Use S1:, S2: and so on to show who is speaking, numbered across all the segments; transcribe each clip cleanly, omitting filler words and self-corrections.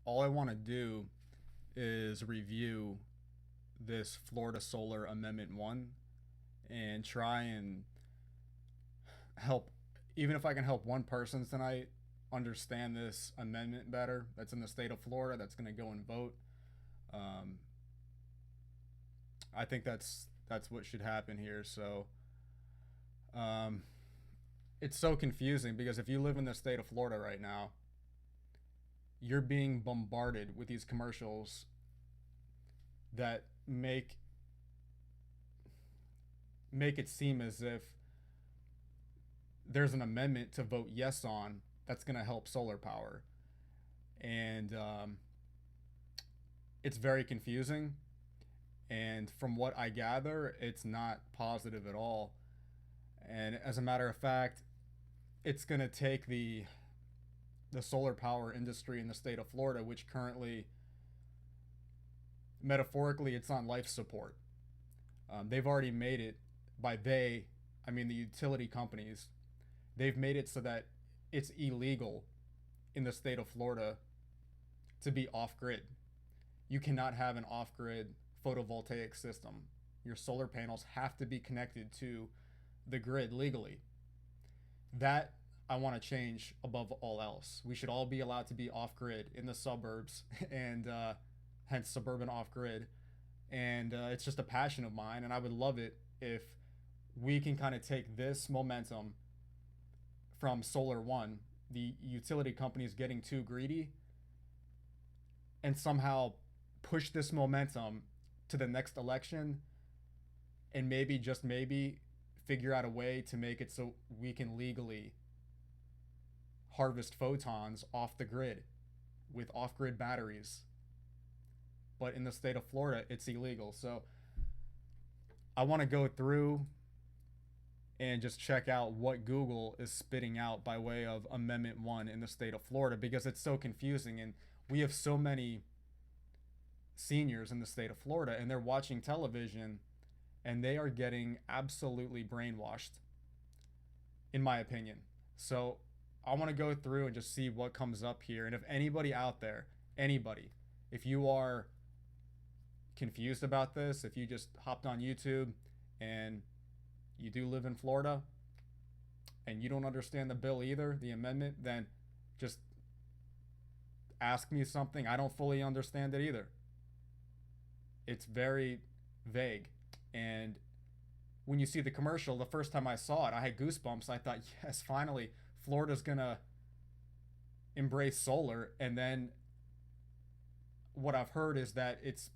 S1: all I want to do is review this Florida Solar Amendment 1 and try and help, even if I can help one person tonight understand this amendment better that's in the state of Florida that's going to go and vote. Um, I think that's what should happen here. So um, it's so confusing because if you live in the state of Florida right now, you're being bombarded with these commercials that make it seem as if there's an amendment to vote yes on that's going to help solar power, and it's very confusing. And from what I gather, it's not positive at all. And as a matter of fact, it's going to take the solar power industry in the state of Florida, which currently, metaphorically, it's on life support. They've already made it, by they, I mean the utility companies, they've made it so that it's illegal in the state of Florida to be off grid. You cannot have an off grid photovoltaic system. Your solar panels have to be connected to the grid legally. That I want to change above all else. We should all be allowed to be off grid in the suburbs and hence suburban off grid. And it's just a passion of mine. And I would love it if we can kind of take this momentum from Solar One, the utility companies getting too greedy, and somehow push this momentum to the next election and maybe, just maybe, figure out a way to make it so we can legally harvest photons off the grid with off-grid batteries. But in the state of Florida, it's illegal. So I want to go through and just check out what Google is spitting out by way of Amendment 1 in the state of Florida, because it's so confusing. And we have so many seniors in the state of Florida, and they're watching television and they are getting absolutely brainwashed, in my opinion. So I want to go through and just see what comes up here. And if anybody out there, anybody, if you are confused about this, if you just hopped on YouTube and you do live in Florida and you don't understand the bill either, the amendment, then just ask me something. I don't fully understand it either. It's very vague. And when you see the commercial, the first time I saw it, I had goosebumps. I thought, yes, finally, Florida's going to embrace solar. And then what I've heard is that it's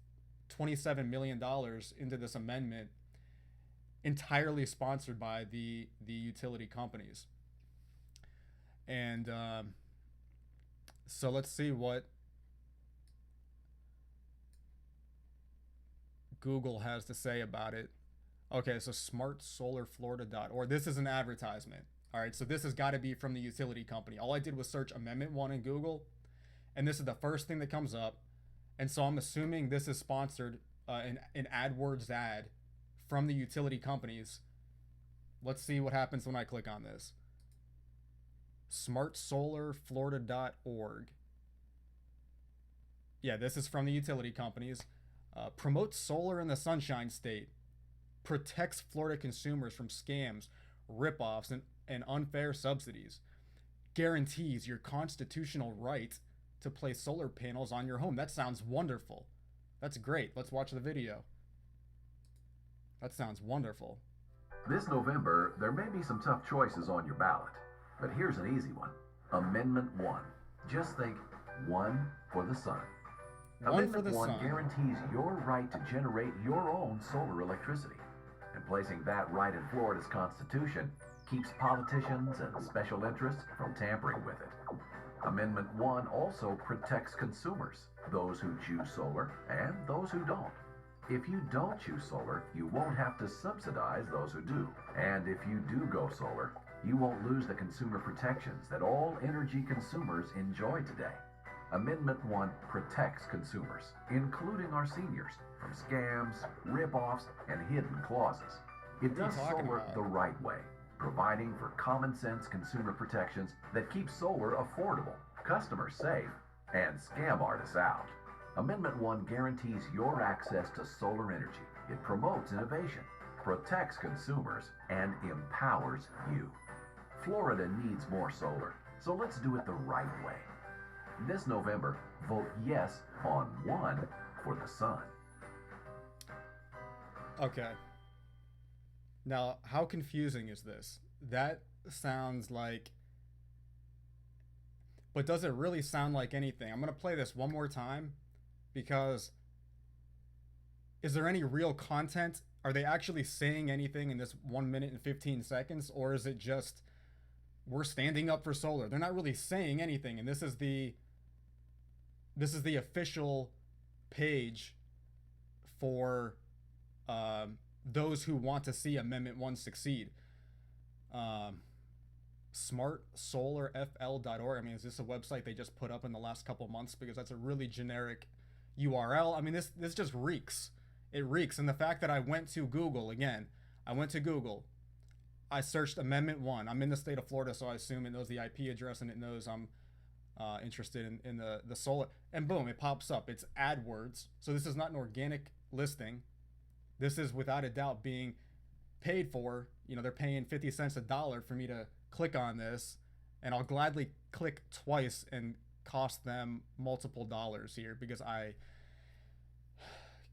S1: $27 million into this amendment, entirely sponsored by the utility companies. And so let's see what Google has to say about it. Okay, so smartsolarflorida.org. This is an advertisement. All right, so this has got to be from the utility company. All I did was search Amendment 1 in Google, and this is the first thing that comes up. And so I'm assuming this is sponsored, an AdWords ad from the utility companies. Let's see what happens when I click on this. Smartsolarflorida.org. Yeah, this is from the utility companies. Promotes solar in the Sunshine State. Protects Florida consumers from scams, ripoffs, and unfair subsidies. Guarantees your constitutional right to place solar panels on your home. That sounds wonderful. That's great. Let's watch the video. That sounds wonderful.
S2: This November, there may be some tough choices on your ballot, but here's an easy one. Amendment 1. Just think, one for the sun. Amendment 1 guarantees your right to generate your own solar electricity. And placing that right in Florida's Constitution keeps politicians and special interests from tampering with it. Amendment 1 also protects consumers, those who choose solar and those who don't. If you don't choose solar, you won't have to subsidize those who do. And if you do go solar, you won't lose the consumer protections that all energy consumers enjoy today. Amendment 1 protects consumers, including our seniors, from scams, rip-offs, and hidden clauses. It does solar the right way, providing for common sense consumer protections that keep solar affordable, customers safe, and scam artists out. Amendment 1 guarantees your access to solar energy. It promotes innovation, protects consumers, and empowers you. Florida needs more solar, so let's do it the right way. This November, vote yes on One for the Sun.
S1: Okay. Now, how confusing is this? That sounds like... But does it really sound like anything? I'm going to play this one more time because is there any real content? Are they actually saying anything in this 1 minute and 15 seconds? Or is it just, we're standing up for solar? They're not really saying anything. And this is the official page for those who want to see Amendment 1 succeed. smartsolarfl.org. I mean, is this a website they just put up in the last couple months? Because that's a really generic URL. I mean, this just reeks. It reeks. And the fact that I went to Google, again, I searched Amendment 1. I'm in the state of Florida, so I assume it knows the IP address and it knows I'm interested in the solar. And boom, it pops up. It's AdWords. So this is not an organic listing. This is without a doubt being paid for. You know, they're paying 50 cents a dollar for me to click on this, and I'll gladly click twice and cost them multiple dollars here because I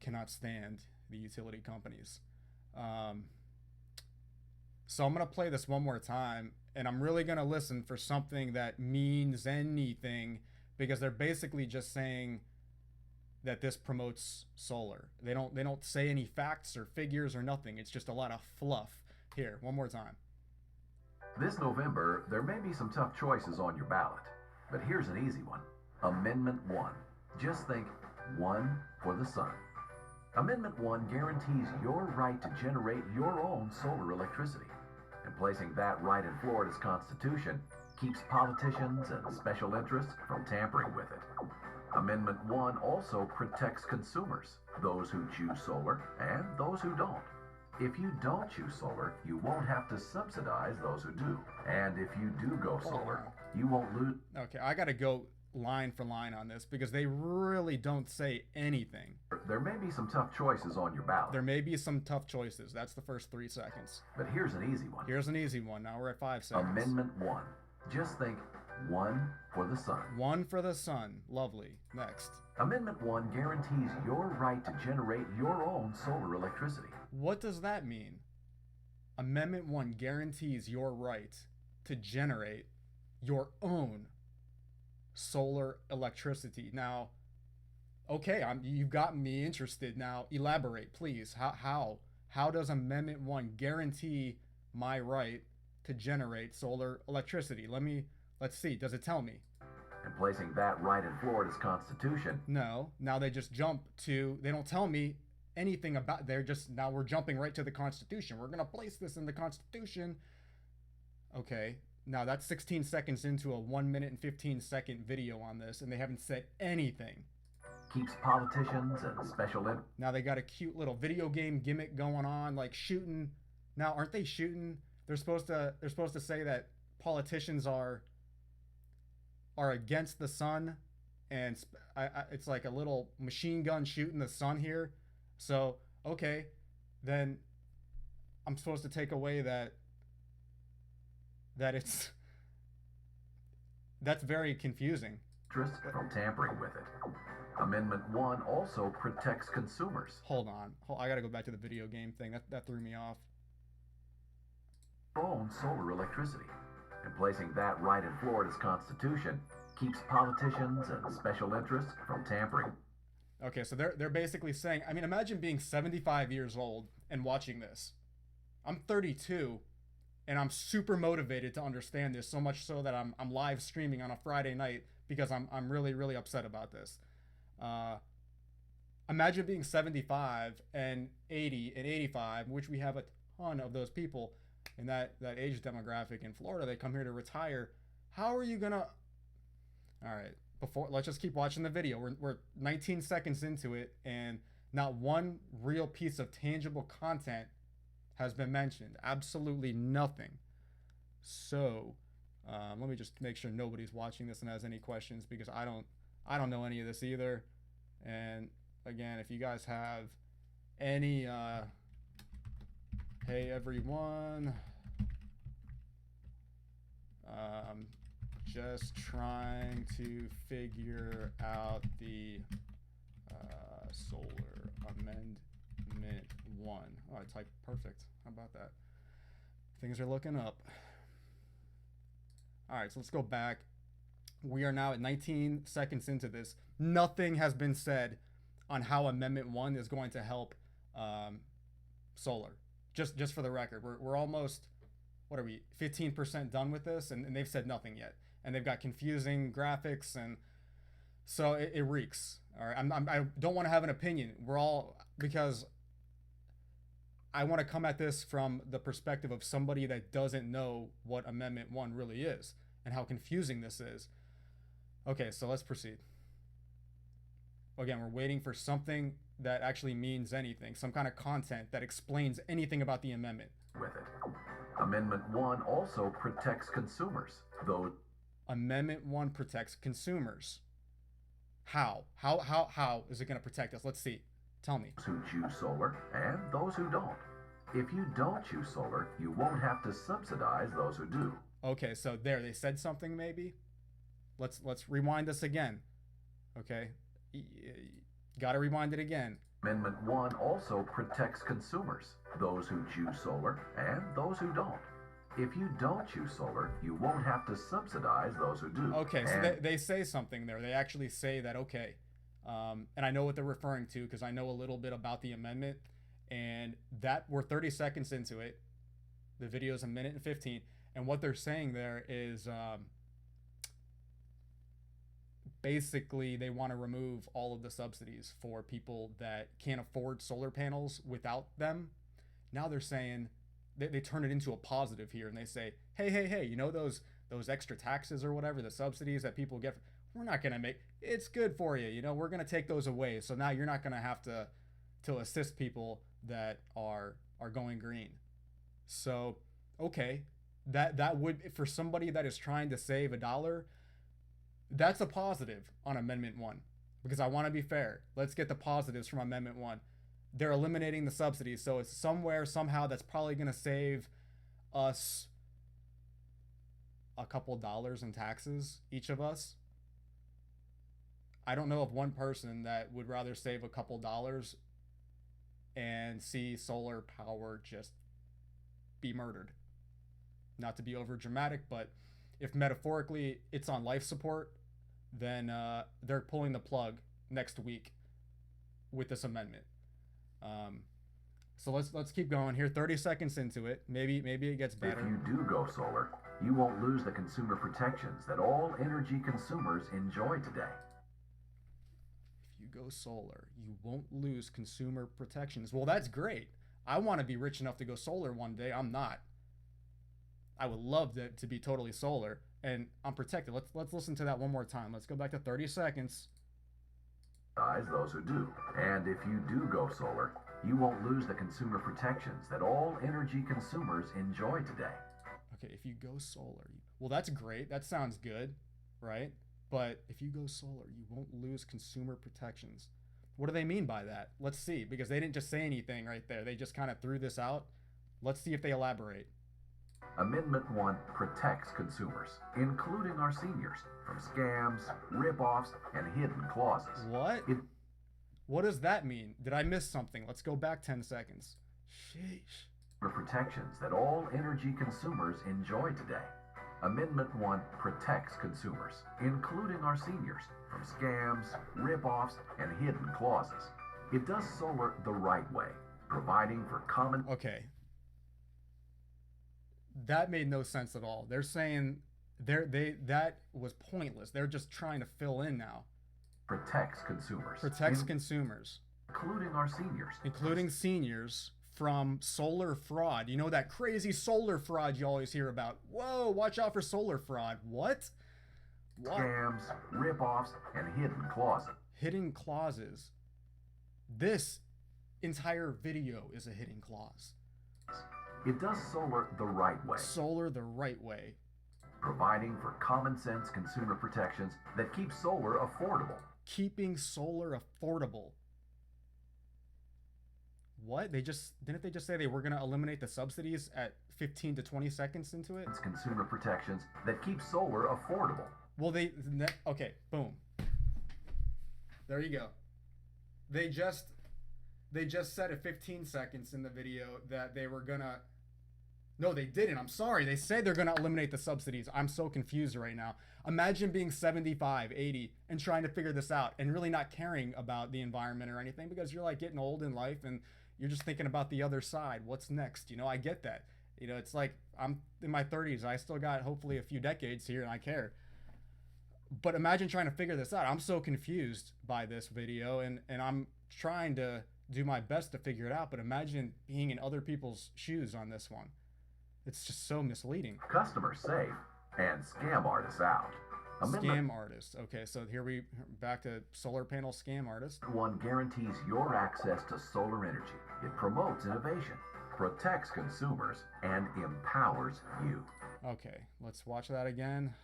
S1: cannot stand the utility companies. So I'm going to play this one more time, and I'm really going to listen for something that means anything, because they're basically just saying that this promotes solar. They don't say any facts or figures or nothing. It's just a lot of fluff. Here, one more time.
S2: This November, there may be some tough choices on your ballot, but here's an easy one. Amendment 1. Just think One for the Sun. Amendment 1 guarantees your right to generate your own solar electricity. And placing that right in Florida's Constitution keeps politicians and special interests from tampering with it. Amendment 1 also protects consumers, those who choose solar and those who don't. If you don't choose solar, you won't have to subsidize those who do. And if you do go solar, you won't lose.
S1: Okay, I got to go line for line on this because they really don't say anything.
S2: There may be some tough choices on your ballot.
S1: There may be some tough choices. That's the first 3 seconds.
S2: But here's an easy one.
S1: Here's an easy one. Now we're at 5 seconds.
S2: Amendment 1. Just think One for the Sun.
S1: One for the Sun. Lovely. Next.
S2: Amendment 1 guarantees your right to generate your own solar electricity.
S1: What does that mean? Amendment 1 guarantees your right to generate your own solar electricity. Now, okay, you've gotten me interested. Now, elaborate, please. How does Amendment 1 guarantee my right to generate solar electricity? Let's see. Does it tell me?
S2: And placing that right in Florida's Constitution.
S1: No. Now they just jump to, they don't tell me anything about, now we're jumping right to the Constitution. We're going to place this in the Constitution. Okay. Now that's 16 seconds into a 1 minute and 15 second video on this, and they haven't said anything.
S2: Keeps politicians and special...
S1: Now they got a cute little video game gimmick going on, like shooting. Now, aren't they shooting? They're supposed to say that politicians are against the sun, and it's like a little machine gun shooting the sun here. So, okay, then I'm supposed to take away that that's very confusing.
S2: Interest from tampering with it. Amendment 1 also protects consumers.
S1: Hold on. I got to go back to the video game thing. That threw me off.
S2: Own solar electricity. And placing that right in Florida's Constitution keeps politicians and special interests from tampering.
S1: Okay, so they're basically saying, I mean, imagine being 75 years old and watching this. I'm 32, and I'm super motivated to understand this, so much so that I'm live streaming on a Friday night because I'm really, really upset about this. Imagine being 75 and 80 and 85, which we have a ton of those people in that age demographic in Florida. They come here to retire. How are you gonna... All right, let's just keep watching the video. We're 19 seconds into it, and not one real piece of tangible content has been mentioned. Absolutely nothing. So let me just make sure nobody's watching this and has any questions, because I I don't know any of this either. And again, if you guys have any, hey everyone, just trying to figure out the solar amendment 1. Oh, I typed perfect. How about that? Things are looking up. All right, so let's go back. We are now at 19 seconds into this. Nothing has been said on how Amendment 1 is going to help solar. Just for the record, we're almost, what are we, 15% done with this, and they've said nothing yet. And they've got confusing graphics, and so it reeks. All right, I don't want to have an opinion. Because I want to come at this from the perspective of somebody that doesn't know what Amendment 1 really is and how confusing this is. Okay, so let's proceed. Again, we're waiting for something that actually means anything, some kind of content that explains anything about the amendment.
S2: With it. Amendment 1 also protects consumers, though.
S1: Amendment 1 protects consumers. How? How is it going to protect us? Let's see. Tell me.
S2: Those who choose solar and those who don't. If you don't choose solar, you won't have to subsidize those who do.
S1: Okay, so there, they said something maybe. Let's rewind this again. Okay, got to rewind it again.
S2: Amendment 1 also protects consumers, those who choose solar and those who don't. If you don't choose solar, you won't have to subsidize those who do.
S1: Okay, so they say something there. They actually say that, okay, and I know what they're referring to because I know a little bit about the amendment, and that we're 30 seconds into it. The video is 1:15, and what they're saying there is basically they want to remove all of the subsidies for people that can't afford solar panels without them. Now they're saying they turn it into a positive here, and they say, hey, you know those extra taxes or whatever, the subsidies that people get, we're not going to make, it's good for you, you know, we're going to take those away. So now you're not going to have to assist people that are going green. So, okay, that would, for somebody that is trying to save $1, that's a positive on Amendment 1, because I want to be fair. Let's get the positives from Amendment 1. They're eliminating the subsidies, so it's somehow that's probably going to save us a couple dollars in taxes, each of us. I don't know of one person that would rather save a couple dollars and see solar power just be murdered. Not to be over dramatic, but if metaphorically it's on life support, then they're pulling the plug next week with this amendment. So let's keep going here. 30 seconds into it. Maybe it gets better.
S2: If you do go solar, you won't lose the consumer protections that all energy consumers enjoy today.
S1: If you go solar, you won't lose consumer protections. Well, that's great. I want to be rich enough to go solar one day. I'm not. I would love to be totally solar, and I'm protected. Let's listen to that one more time. Let's go back to 30 seconds.
S2: Those who do. And if you do go solar, you won't lose the consumer protections that all energy consumers enjoy today.
S1: Okay, if you go solar, well, that's great. That sounds good, right? But if you go solar, you won't lose consumer protections. What do they mean by that? Let's see, because they didn't just say anything right there. They just kind of threw this out. Let's see if they elaborate.
S2: Amendment 1 protects consumers, including our seniors, from scams, rip-offs, and hidden clauses.
S1: What? What does that mean? Did I miss something? Let's go back 10 seconds. Sheesh.
S2: The protections that all energy consumers enjoy today. Amendment 1 protects consumers, including our seniors, from scams, rip-offs, and hidden clauses. It does solar the right way, providing for common...
S1: Okay. That made no sense at all. They're saying that was pointless. They're just trying to fill in now.
S2: Protects consumers.
S1: Protects consumers.
S2: Including our seniors.
S1: Including seniors from solar fraud. You know that crazy solar fraud you always hear about. Whoa, watch out for solar fraud. What?
S2: Scams, rip-offs, and hidden clauses.
S1: Hidden clauses. This entire video is a hidden clause.
S2: It does solar the right way.
S1: Solar the right way.
S2: providing for common sense consumer protections that keep solar affordable.
S1: Keeping solar affordable. What? Didn't they just say they were going to eliminate the subsidies at 15 to 20 seconds into it?
S2: It's consumer protections that keep solar affordable.
S1: Well, okay, boom. There you go. They just said at 15 seconds in the video that they were gonna. No, they didn't. I'm sorry. They said they're gonna eliminate the subsidies. I'm so confused right now. Imagine being 75, 80 and trying to figure this out and really not caring about the environment or anything because you're like getting old in life and you're just thinking about the other side. What's next? I get that. It's like I'm in my 30s. I still got hopefully a few decades here and I care. But imagine trying to figure this out. I'm so confused by this video and I'm trying to do my best to figure it out. But imagine being in other people's shoes on this one. It's just so misleading.
S2: Customers safe and scam artists out.
S1: Scam artists. Okay, so back to solar panel scam artist.
S2: One guarantees your access to solar energy. It promotes innovation, protects consumers, and empowers you.
S1: Okay, let's watch that again.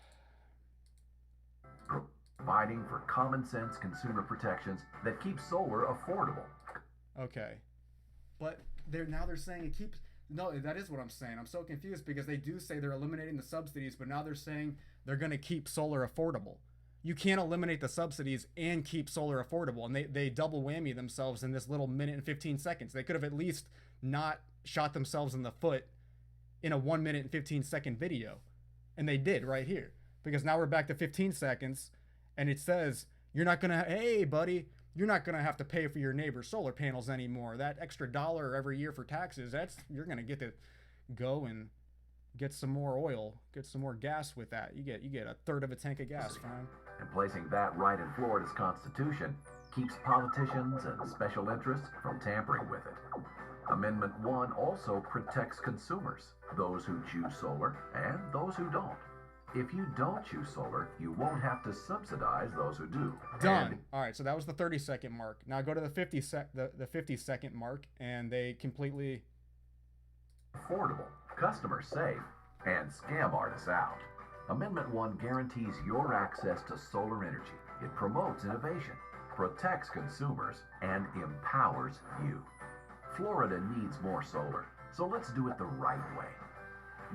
S2: Providing for common sense consumer protections that keep solar affordable.
S1: Okay, but they're saying it keeps. No, that is what I'm saying. I'm so confused because they do say they're eliminating the subsidies, but now they're saying they're going to keep solar affordable. You can't eliminate the subsidies and keep solar affordable. And they double whammy themselves in this little minute and 15 seconds. They could have at least not shot themselves in the foot in a 1 minute and 15 second video. And they did right here. Because now we're back to 15 seconds and it says, hey buddy, you're not going to have to pay for your neighbor's solar panels anymore. That extra $1 every year for taxes, you're going to get to go and get some more oil, get some more gas with that. You get a third of a tank of gas, fine.
S2: And placing that right in Florida's Constitution keeps politicians and special interests from tampering with it. Amendment 1 also protects consumers, those who choose solar and those who don't. If you don't choose solar, you won't have to subsidize those who do.
S1: Done. All right, so that was the 30-second mark. Now go to the 50-second mark, and they completely...
S2: Affordable, customer safe, and scam artists out. Amendment 1 guarantees your access to solar energy. It promotes innovation, protects consumers, and empowers you. Florida needs more solar, so let's do it the right way.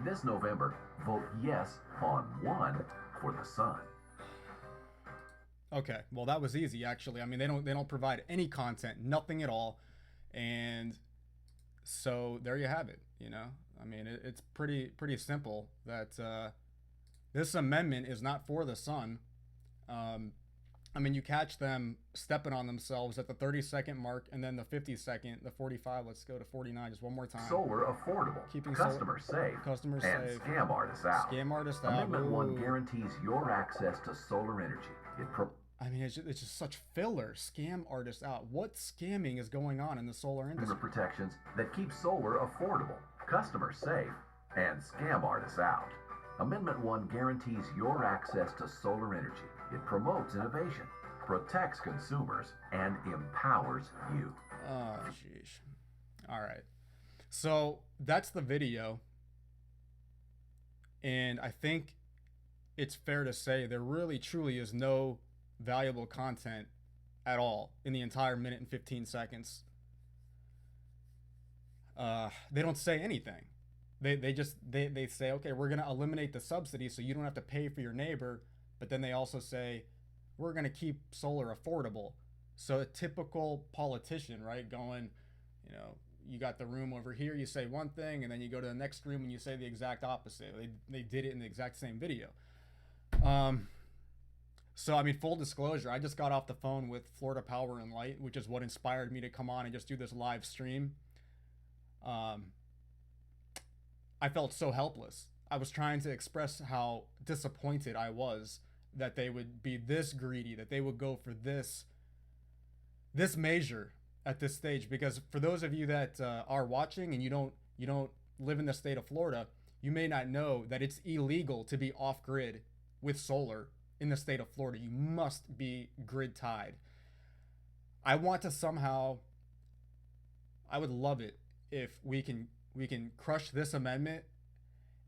S2: This November, vote yes on 1 for the sun.
S1: Okay, well that was easy actually. I mean, they don't provide any content, nothing at all, and so there you have it. I mean, it's pretty simple that this amendment is not for the sun. I mean, you catch them stepping on themselves at the 30-second mark, and then the 50-second, the 45. Let's go to 49 just one more time.
S2: Solar affordable,
S1: keeping
S2: customers safe,
S1: customers
S2: and
S1: safe,
S2: scam artists out.
S1: Scam artists out.
S2: Amendment 1 guarantees your access to solar energy.
S1: I mean, it's just such filler. Scam artists out. What scamming is going on in the solar industry?
S2: Protections that keep solar affordable, customers safe, and scam artists out. Amendment 1 guarantees your access to solar energy. It promotes innovation, protects consumers, and empowers you.
S1: Oh, jeez. All right. So that's the video. And I think it's fair to say there really truly is no valuable content at all in the entire minute and 15 seconds. They don't say anything. They say, okay, we're going to eliminate the subsidy so you don't have to pay for your neighbor. But then they also say, we're going to keep solar affordable. So a typical politician, right, going, you got the room over here, you say one thing, and then you go to the next room and you say the exact opposite. They did it in the exact same video. So, I mean, full disclosure, I just got off the phone with Florida Power and Light, which is what inspired me to come on and just do this live stream. I felt so helpless. I was trying to express how disappointed I was that they would be this greedy, that they would go for this measure at this stage. Because for those of you that are watching and you don't live in the state of Florida, you may not know that it's illegal to be off grid with solar in the state of Florida. You must be grid tied. I want to somehow, I would love it if we can crush this amendment,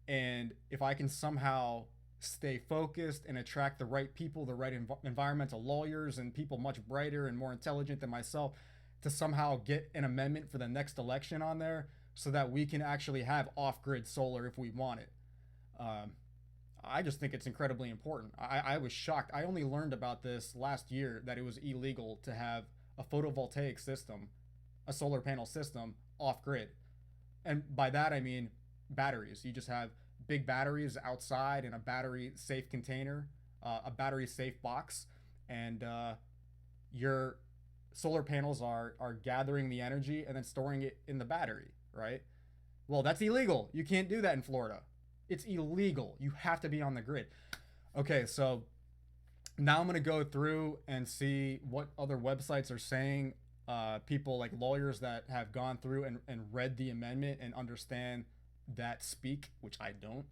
S1: and if I can somehow stay focused and attract the right people, the right environmental lawyers, and people much brighter and more intelligent than myself to somehow get an amendment for the next election on there so that we can actually have off-grid solar if we want it. Um, I just think it's incredibly important. I was shocked. I only learned about this last year that it was illegal to have a photovoltaic system, a solar panel system, off-grid. And by that I mean batteries. You just have big batteries outside in a battery safe container, a battery safe box, and your solar panels are gathering the energy and then storing it in the battery, right? Well, that's illegal. You can't do that in Florida. It's illegal. You have to be on the grid. Okay, so now I'm going to go through and see what other websites are saying. People like lawyers that have gone through and read the amendment and understand that speak, which I don't.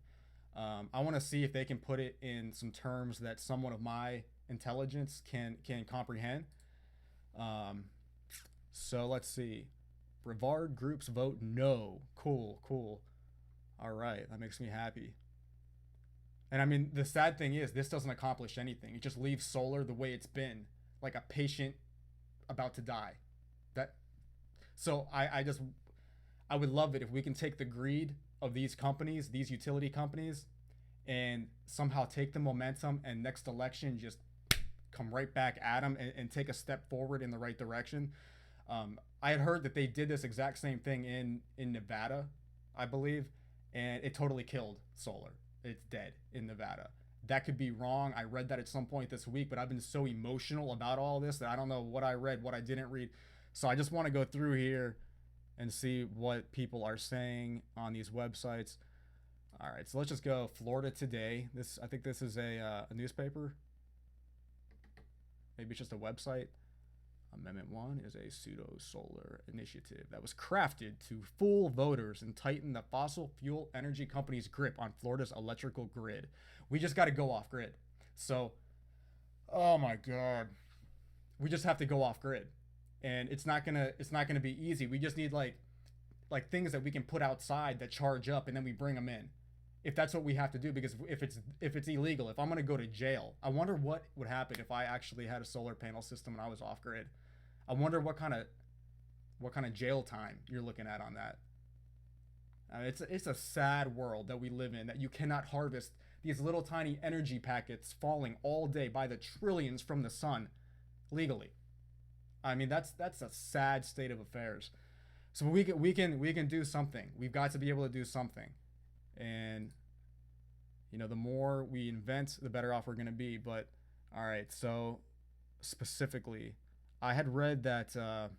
S1: I want to see if they can put it in some terms that someone of my intelligence can comprehend. So let's see. Brevard groups vote no. Cool. All right, that makes me happy. And I mean, the sad thing is, this doesn't accomplish anything. It just leaves solar the way it's been, like a patient about to die. So I would love it if we can take the greed of these companies, these utility companies, and somehow take the momentum and next election just come right back at them and take a step forward in the right direction. I had heard that they did this exact same thing in Nevada, I believe, and it totally killed solar. It's dead in Nevada. That could be wrong. I read that at some point this week, but I've been so emotional about all this that I don't know what I read, what I didn't read. So I just want to go through here and see what people are saying on these websites. All right, so let's just go Florida Today. I think this is a newspaper. Maybe it's just a website. Amendment 1 is a pseudo-solar initiative that was crafted to fool voters and tighten the fossil fuel energy company's grip on Florida's electrical grid. We just got to go off grid. So, oh my God, we just have to go off grid, and it's not gonna be easy. We just need like things that we can put outside that charge up, and then we bring them in. If that's what we have to do, because if it's illegal, if I'm gonna go to jail, I wonder what would happen if I actually had a solar panel system and I was off grid. I wonder what kind of jail time you're looking at on that. It's a sad world that we live in, that you cannot harvest these little tiny energy packets falling all day by the trillions from the sun legally. I mean, that's a sad state of affairs. So we can do something. We've got to be able to do something. And the more we invent, the better off we're going to be. But all right, so specifically, I had read that a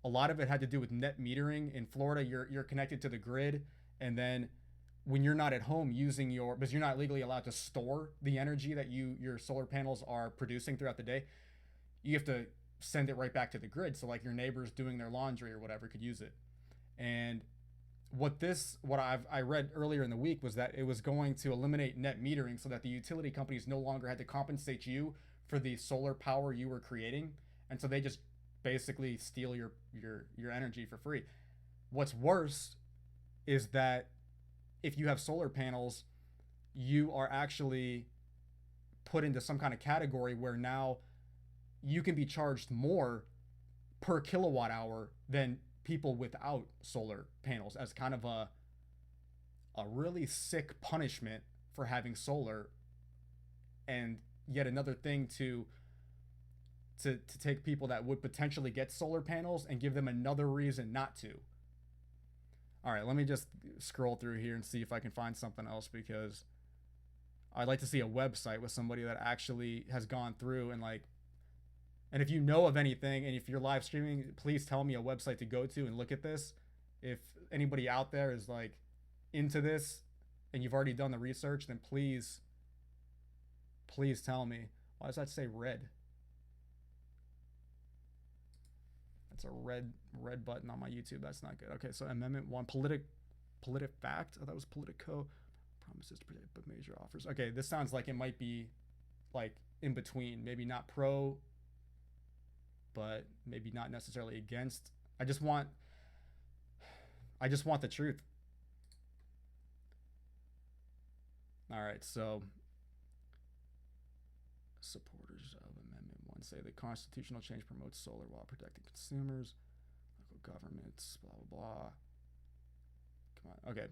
S1: lot of it had to do with net metering. In Florida, you're connected to the grid, and then when you're not at home using because you're not legally allowed to store the energy that your solar panels are producing throughout the day, you have to send it right back to the grid. So like your neighbors doing their laundry or whatever could use it. And what I read earlier in the week was that it was going to eliminate net metering so that the utility companies no longer had to compensate you for the solar power you were creating, and so they just basically steal your energy for free. What's worse is that if you have solar panels, you are actually put into some kind of category where now you can be charged more per kilowatt hour than people without solar panels, as kind of a really sick punishment for having solar, and yet another thing to take people that would potentially get solar panels and give them another reason not to. All right, let me just scroll through here and see if I can find something else, because I'd like to see a website with somebody that actually has gone through and if you know of anything, and if you're live streaming, please tell me a website to go to and look at this. If anybody out there is into this and you've already done the research, then please tell me. Why does that say red? That's a red button on my YouTube. That's not good. Okay, so Amendment 1, PolitiFact. Oh, that was Politico. Promises to protect but major offers. Okay, this sounds like it might be in between. Maybe not pro, but maybe not necessarily against. I just want the truth. All right, so supporters of Amendment 1 say the constitutional change promotes solar while protecting consumers, local governments, blah, blah, blah. Come on. Okay.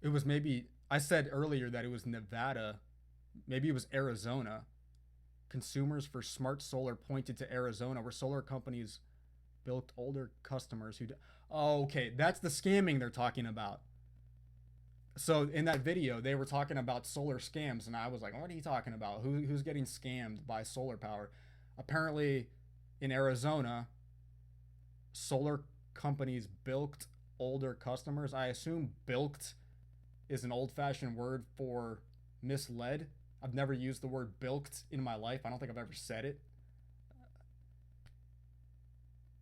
S1: It was maybe, I said earlier that it was Nevada. Maybe it was Arizona. Consumers for smart solar pointed to Arizona, where solar companies bilked older customers who. Oh, okay, that's the scamming they're talking about. So in that video, they were talking about solar scams, and I was like, "What are you talking about? Who's getting scammed by solar power?" Apparently, in Arizona, solar companies bilked older customers. I assume bilked is an old-fashioned word for misled. I've never used the word bilked in my life. I don't think I've ever said it.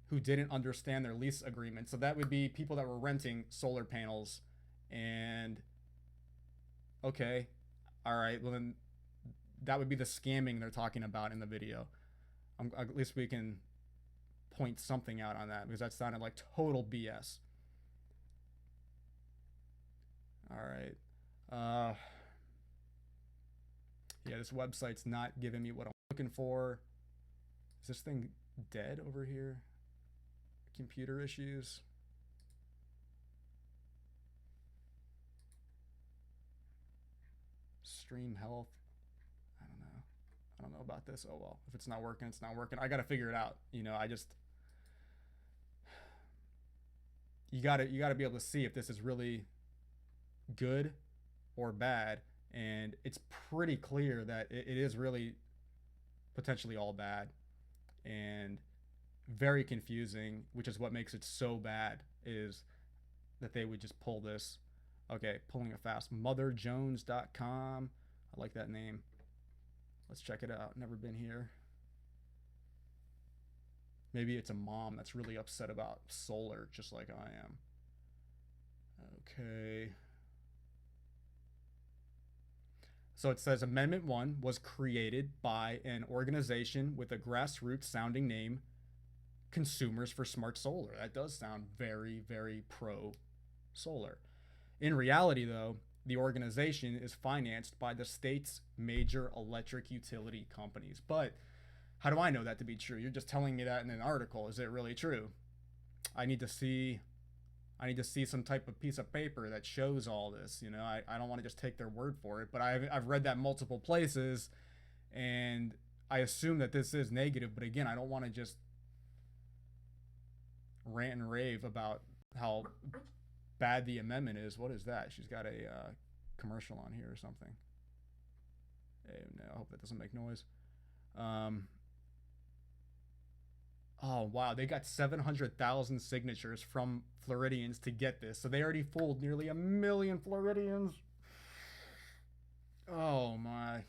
S1: Who didn't understand their lease agreement. So that would be people that were renting solar panels. And okay, all right, well then that would be the scamming they're talking about in the video. At least we can point something out on that, because that sounded like total BS. All right. Yeah, this website's not giving me what I'm looking for. Is this thing dead over here? Computer issues. Stream health. I don't know about this. Oh well, if it's not working, it's not working. I gotta figure it out. You know, you gotta be able to see if this is really good or bad, and it's pretty clear that it is really potentially all bad and very confusing, which is what makes it so bad, is that they would just pull this. Okay, pulling it fast. motherjones.com. I like that name. Let's check it out. Never been here. Maybe it's a mom that's really upset about solar, just like I am. Okay. So it says Amendment 1 was created by an organization with a grassroots sounding name, Consumers for Smart Solar. That does sound very, very pro solar. In reality, though, the organization is financed by the state's major electric utility companies. But how do I know that to be true? You're just telling me that in an article. Is it really true? I need to see some type of piece of paper that shows all this. You know, I don't want to just take their word for it. But I've read that multiple places, and I assume that this is negative. But again, I don't want to just rant and rave about how bad the amendment is. What is that? She's got a commercial on here or something. Hey, no, I hope that doesn't make noise. Oh wow, they got 700,000 signatures from Floridians to get this, so they already fooled nearly 1 million Floridians. Oh my.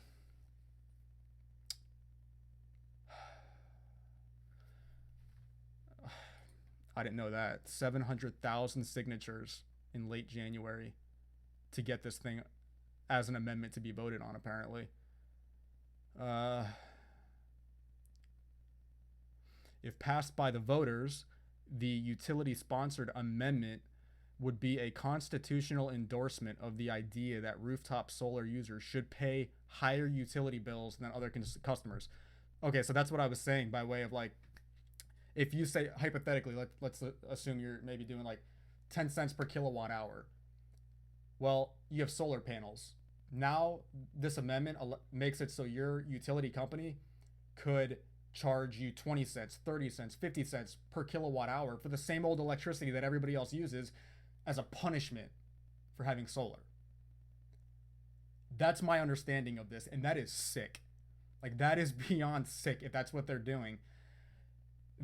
S1: I didn't know that. 700,000 signatures in late January to get this thing as an amendment to be voted on, apparently. If passed by the voters, the utility-sponsored amendment would be a constitutional endorsement of the idea that rooftop solar users should pay higher utility bills than other customers. Okay, so that's what I was saying, by way of like, if you say, hypothetically, let's assume you're maybe doing like 10 cents per kilowatt hour. Well, you have solar panels. Now, this amendment makes it so your utility company could charge you 20 cents, 30 cents, 50 cents per kilowatt hour for the same old electricity that everybody else uses as a punishment for having solar. That's my understanding of this, and that is sick. Like, that is beyond sick. If that's what they're doing,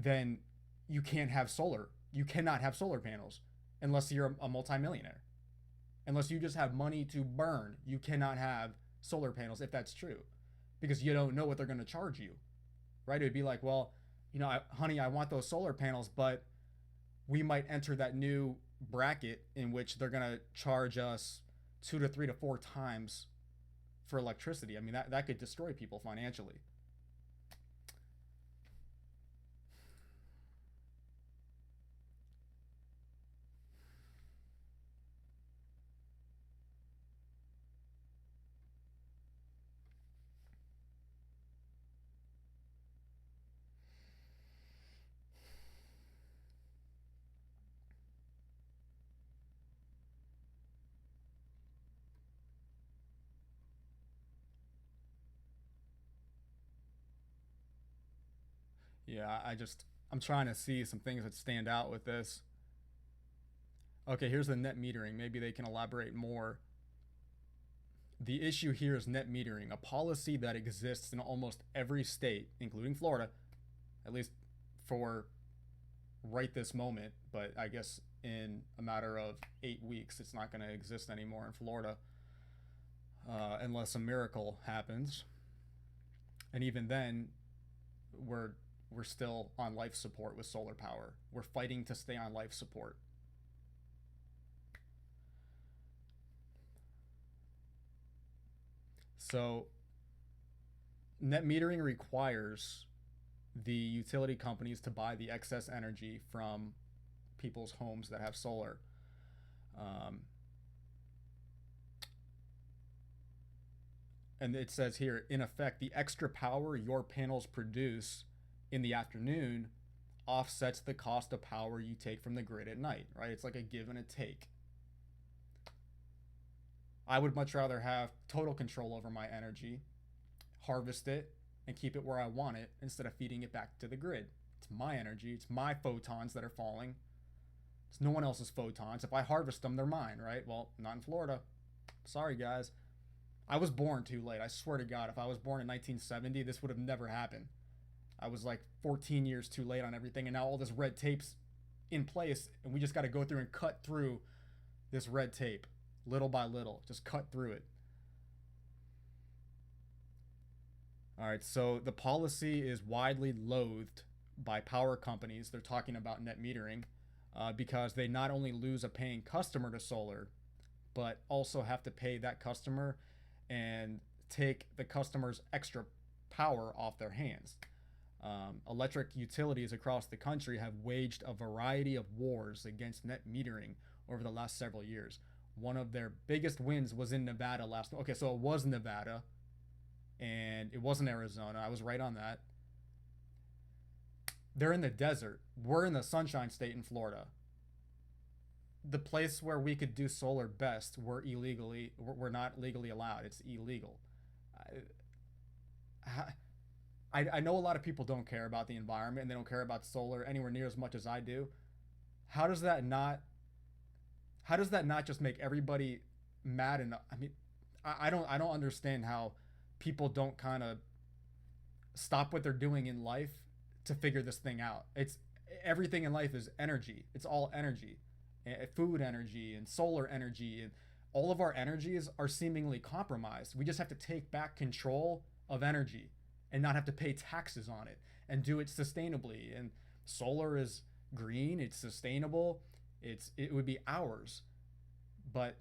S1: then you can't have solar. You cannot have solar panels unless you're a multimillionaire. Unless you just have money to burn, you cannot have solar panels if that's true, because you don't know what they're going to charge you, right? It would be like, well, you know, honey, I want those solar panels, but we might enter that new bracket in which they're going to charge us 2 to 3 to 4 times for electricity. I mean, that could destroy people financially. Yeah, I'm trying to see some things that stand out with this. Okay, here's the net metering. Maybe they can elaborate more. The issue here is net metering, a policy that exists in almost every state, including Florida, at least for right this moment. But I guess in a matter of 8 weeks, it's not going to exist anymore in Florida unless a miracle happens. And even then, we're still on life support with solar power. We're fighting to stay on life support. So net metering requires the utility companies to buy the excess energy from people's homes that have solar. And it says here, in effect, the extra power your panels produce in the afternoon offsets the cost of power you take from the grid at night, right? It's like a give and a take. I would much rather have total control over my energy, harvest it, and keep it where I want it instead of feeding it back to the grid. It's my energy, it's my photons that are falling. It's no one else's photons. If I harvest them, they're mine, right? Well, not in Florida. Sorry, guys. I was born too late. I swear to God, if I was born in 1970, this would have never happened. I was like 14 years too late on everything, and now all this red tape's in place, and we just got to go through and cut through this red tape little by little. Just cut through it. All right, so the policy is widely loathed by power companies. They're talking about net metering because they not only lose a paying customer to solar, but also have to pay that customer and take the customer's extra power off their hands. Electric utilities across the country have waged a variety of wars against net metering over the last several years. One of their biggest wins was in Nevada last. Okay, so it was Nevada, and it wasn't Arizona. I was right on that. They're in the desert. We're in the Sunshine State in Florida. The place where we could do solar best, we're not legally allowed. It's illegal. I know a lot of people don't care about the environment and they don't care about solar anywhere near as much as I do. How does that not just make everybody mad? And I mean, I don't understand how people don't kind of stop what they're doing in life to figure this thing out. It's everything in life is energy. It's all energy. Food energy and solar energy, and all of our energies are seemingly compromised. We just have to take back control of energy and not have to pay taxes on it and do it sustainably. And solar is green, it's sustainable, it would be ours, but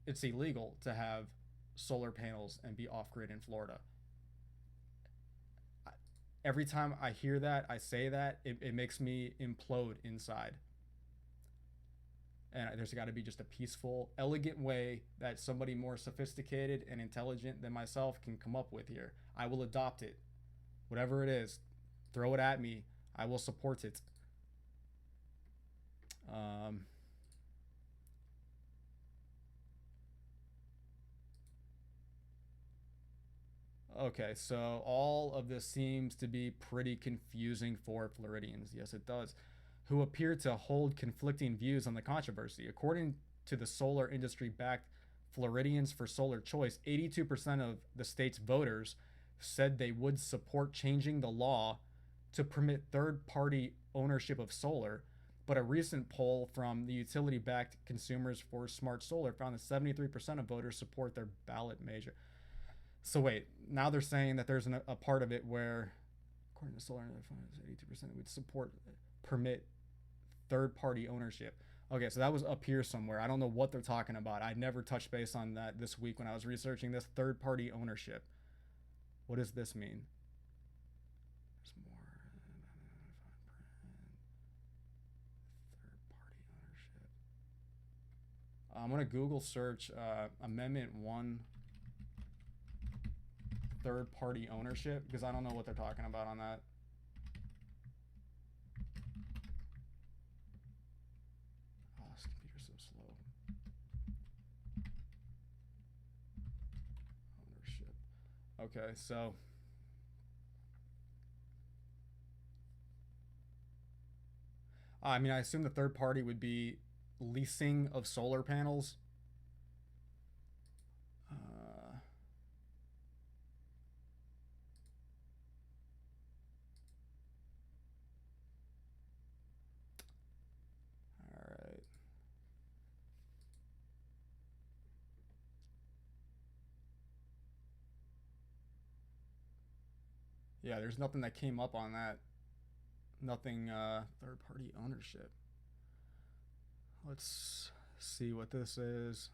S1: it's illegal to have solar panels and be off grid in Florida. Every time I hear that, I say that, it makes me implode inside. And there's got to be just a peaceful, elegant way that somebody more sophisticated and intelligent than myself can come up with here. I will adopt it. Whatever it is, throw it at me. I will support it. Okay, so all of this seems to be pretty confusing for Floridians. Yes, it does. Who appear to hold conflicting views on the controversy. According to the solar industry-backed Floridians for Solar Choice, 82% of the state's voters said they would support changing the law to permit third-party ownership of solar. But a recent poll from the utility-backed Consumers for Smart Solar found that 73% of voters support their ballot measure. So wait, now they're saying that there's a part of it where, according to Solar, 82% would support permit third-party ownership. Okay, so that was up here somewhere. I don't know what they're talking about. I never touched base on that this week when I was researching this third-party ownership. What does this mean? There's more. Third-party ownership. I'm going to Google search Amendment 1 third-party ownership because I don't know what they're talking about on that. Okay, so I mean, I assume the third party would be leasing of solar panels. Uh, all right. Yeah, there's nothing that came up on that. Nothing third party ownership. Let's see what this is.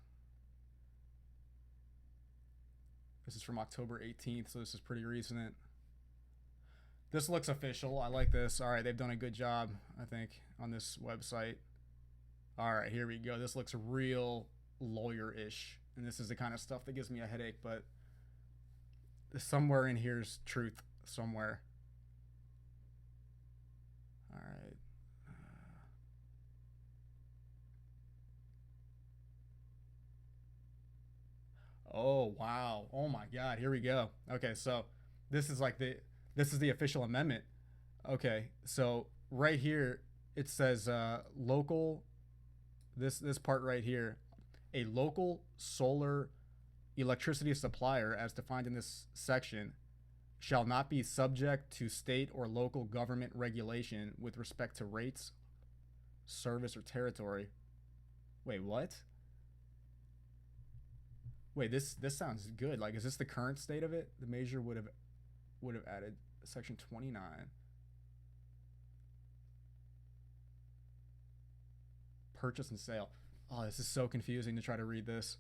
S1: This is from October 18th, so this is pretty recent. This looks official. I like this. All right, they've done a good job, I think, on this website. All right, here we go. This looks real lawyer-ish, and this is the kind of stuff that gives me a headache, but somewhere in here's truth somewhere. All right. Oh, wow. Oh my god. Here we go. Okay, so this is like the official amendment. Okay. So right here it says local this part right here, a local solar electricity supplier as defined in this section shall not be subject to state or local government regulation with respect to rates, service, or territory. Wait, what? Wait, this sounds good. Like, is this the current state of it? The measure would have added section 29. Purchase and sale. Oh, this is so confusing to try to read this.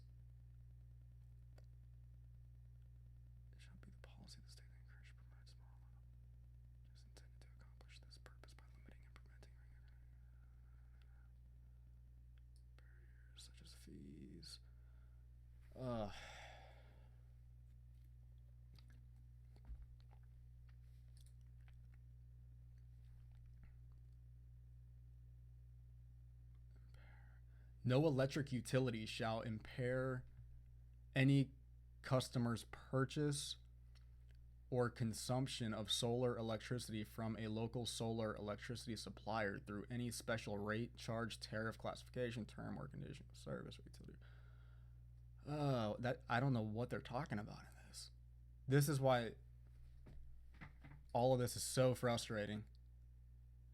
S1: It shall be the policy of the state that encourages promotes small is intended to accomplish this purpose by limiting and preventing barriers such as fees. No electric utility shall impair any customer's purchase or consumption of solar electricity from a local solar electricity supplier through any special rate, charge, tariff, classification, term, or condition of service or utility. Oh, that I don't know what they're talking about in this. This is why all of this is so frustrating,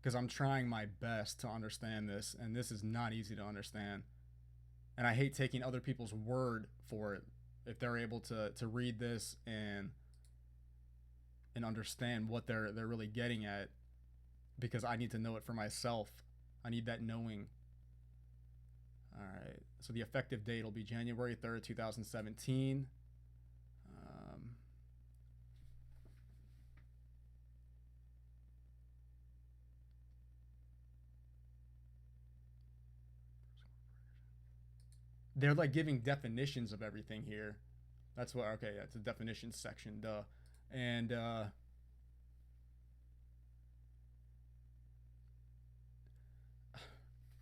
S1: because I'm trying my best to understand this, and this is not easy to understand. And I hate taking other people's word for it if they're able to read this and understand what they're really getting at, because I need to know it for myself. I need that knowing. All right. So the effective date will be January 3rd, 2017. They're like giving definitions of everything here. That's what, okay, that's the definitions section, duh. And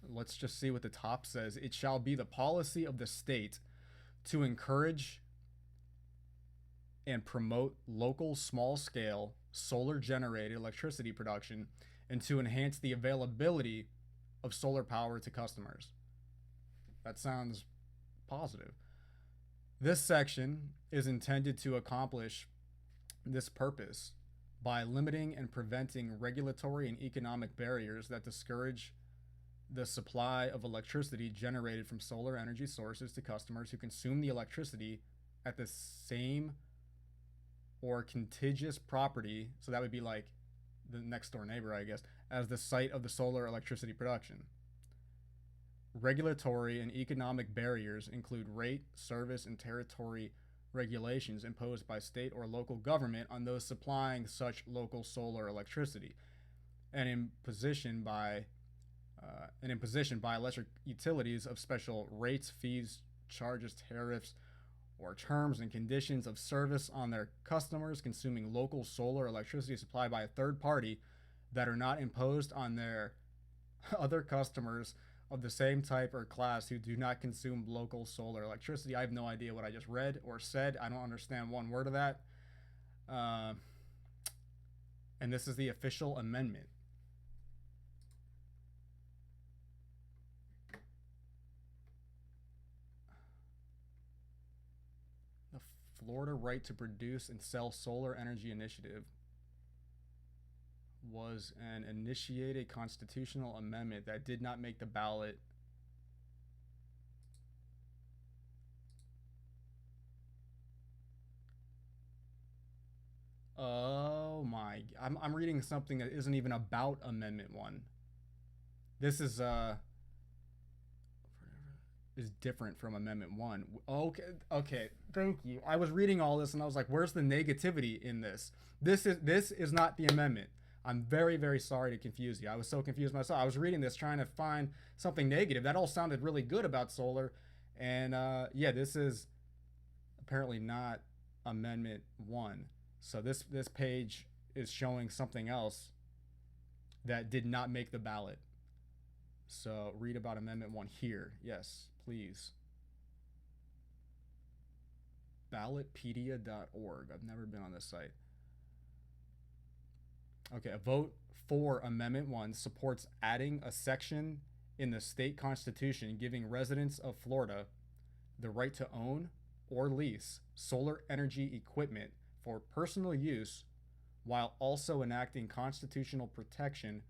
S1: let's just see what the top says. It shall be the policy of the state to encourage and promote local small scale solar generated electricity production and to enhance the availability of solar power to customers. That sounds positive. This section is intended to accomplish this purpose by limiting and preventing regulatory and economic barriers that discourage the supply of electricity generated from solar energy sources to customers who consume the electricity at the same or contiguous property, so that would be like the next door neighbor, I guess, as the site of the solar electricity production. Regulatory and economic barriers include rate, service, and territory regulations imposed by state or local government on those supplying such local solar electricity, and imposition by electric utilities of special rates, fees, charges, tariffs, or terms and conditions of service on their customers consuming local solar electricity supplied by a third party that are not imposed on their other customers of the same type or class who do not consume local solar electricity. I have no idea what I just read or said. I don't understand one word of that. And this is the official amendment. Florida right to produce and sell solar energy initiative was an initiated constitutional amendment that did not make the ballot. Oh my, I'm reading something that isn't even about Amendment 1. This is different from Amendment 1. Okay, thank you. I was reading all this and I was like, where's the negativity in this? This is not the amendment. I'm very, very sorry to confuse you. I was so confused myself. I was reading this trying to find something negative. That all sounded really good about solar. And yeah, this is apparently not Amendment 1. So this page is showing something else that did not make the ballot. So read about Amendment 1 here. Yes, please. Ballotpedia.org. I've never been on this site. Okay, a vote for Amendment 1 supports adding a section in the state constitution giving residents of Florida the right to own or lease solar energy equipment for personal use, while also enacting constitutional protection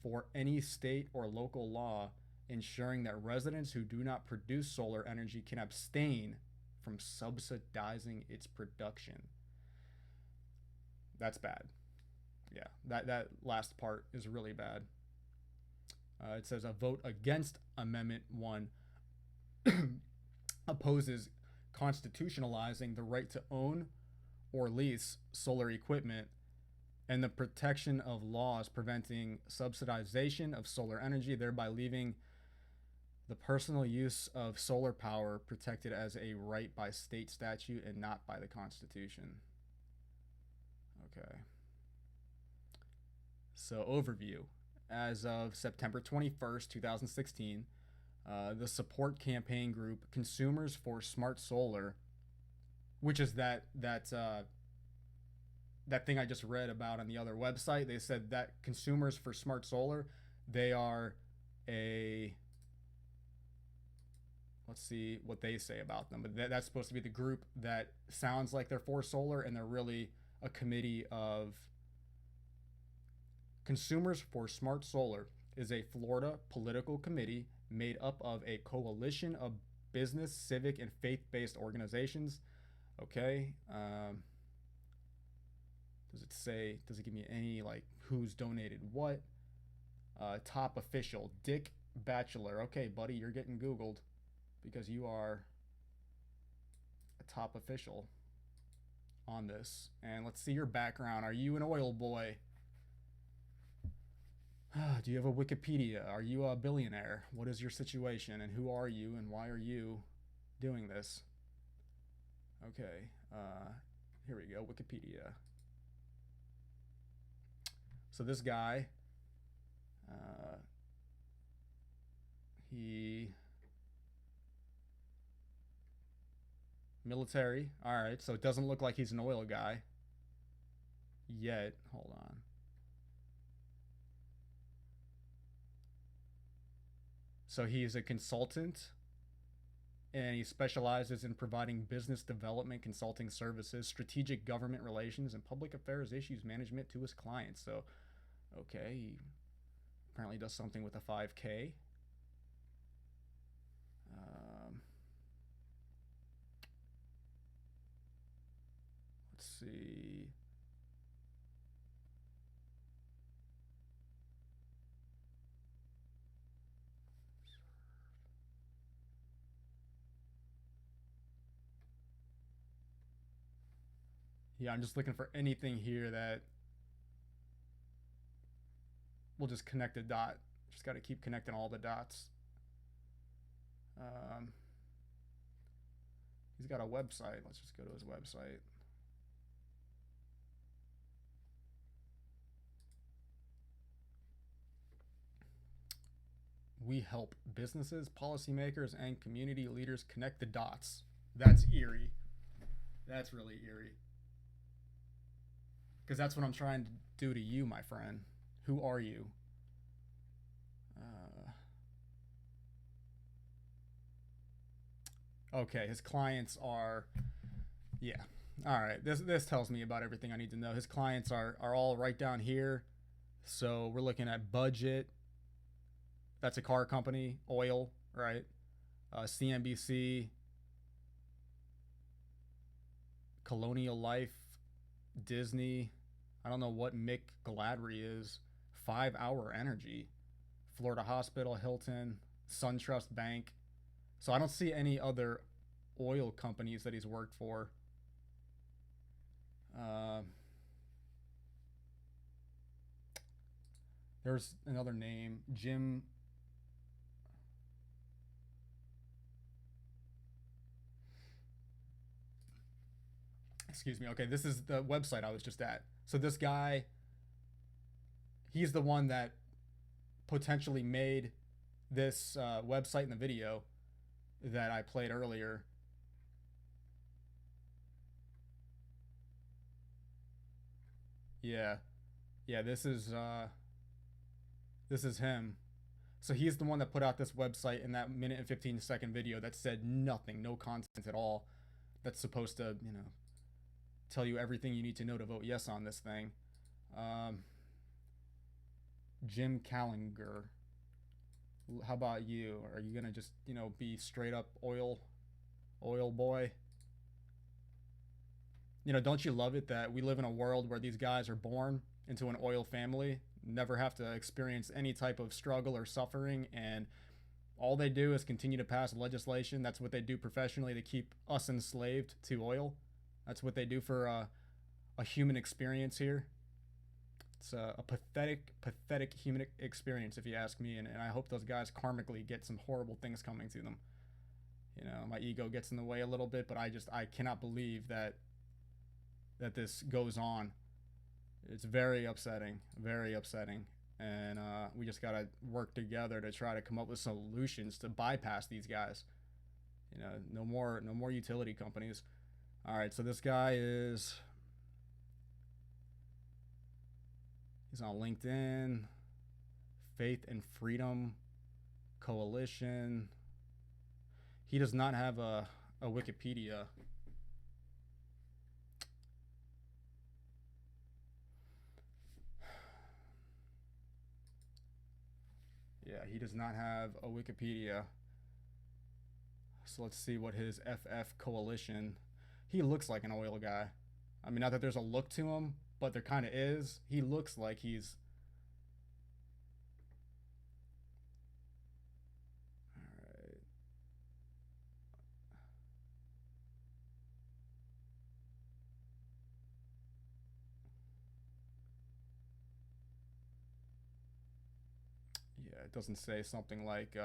S1: for any state or local law ensuring that residents who do not produce solar energy can abstain from subsidizing its production. That's bad. Yeah, that last part is really bad. It says a vote against Amendment 1 opposes constitutionalizing the right to own or lease solar equipment and the protection of laws preventing subsidization of solar energy, thereby leaving the personal use of solar power protected as a right by state statute and not by the Constitution. Okay. So, overview. As of September 21st, 2016, the support campaign group Consumers for Smart Solar, which is that thing I just read about on the other website, they said that Consumers for Smart Solar, they are a, let's see what they say about them, but that's supposed to be the group that sounds like they're for solar, and they're really a committee of Consumers for Smart Solar is a Florida political committee made up of a coalition of business, civic, and faith-based organizations. Okay. Does it give me any, like, who's donated what? Top official, Dick Batchelor. Okay, buddy, you're getting Googled because you are a top official on this. And let's see your background. Are you an oil boy? Do you have a Wikipedia? Are you a billionaire? What is your situation, and who are you, and why are you doing this? Okay, here we go, Wikipedia. So this guy, he military. All right, so it doesn't look like he's an oil guy yet. Hold on. So he's a consultant, and he specializes in providing business development consulting services, strategic government relations, and public affairs issues management to his clients. So, okay, he apparently does something with a 5K. Let's see. Yeah, I'm just looking for anything here that will just connect a dot. Just got to keep connecting all the dots. He's got a website. Let's just go to his website. We help businesses, policymakers, and community leaders connect the dots. That's eerie. That's really eerie. Because that's what I'm trying to do to you, my friend. Who are you? Okay, his clients are, Yeah. All right. This tells me about everything I need to know. His clients are all right down here. So we're looking at budget. That's a car company. Oil, right? CNBC, Colonial Life, Disney. I don't know what Mick Gladry is. 5 Hour Energy, Florida Hospital, Hilton, SunTrust Bank. So I don't see any other oil companies that he's worked for. There's another name, Jim. Excuse me. Okay, this is the website I was just at. So this guy, he's the one that potentially made this website in the video that I played earlier. Yeah, yeah. This is him. So he's the one that put out this website in that minute and 15-second video that said nothing, no content at all. That's supposed to, tell you everything you need to know to vote yes on this thing. Jim Callinger. How about you? Are you gonna just, be straight up oil boy? Don't you love it that we live in a world where these guys are born into an oil family, never have to experience any type of struggle or suffering, and all they do is continue to pass legislation. That's what they do professionally to keep us enslaved to oil. That's what they do for a human experience here. It's a pathetic human experience, if you ask me. And I hope those guys karmically get some horrible things coming to them. My ego gets in the way a little bit, but I cannot believe that this goes on. It's very upsetting, and we just gotta work together to try to come up with solutions to bypass these guys. No more utility companies. All right, so this guy he's on LinkedIn, Faith and Freedom Coalition. He does not have a Wikipedia. Yeah, he does not have a Wikipedia. So let's see what his FF Coalition. He looks like an oil guy. I mean, not that there's a look to him, but there kind of is. He looks like he's... Alright. Yeah, it doesn't say something like,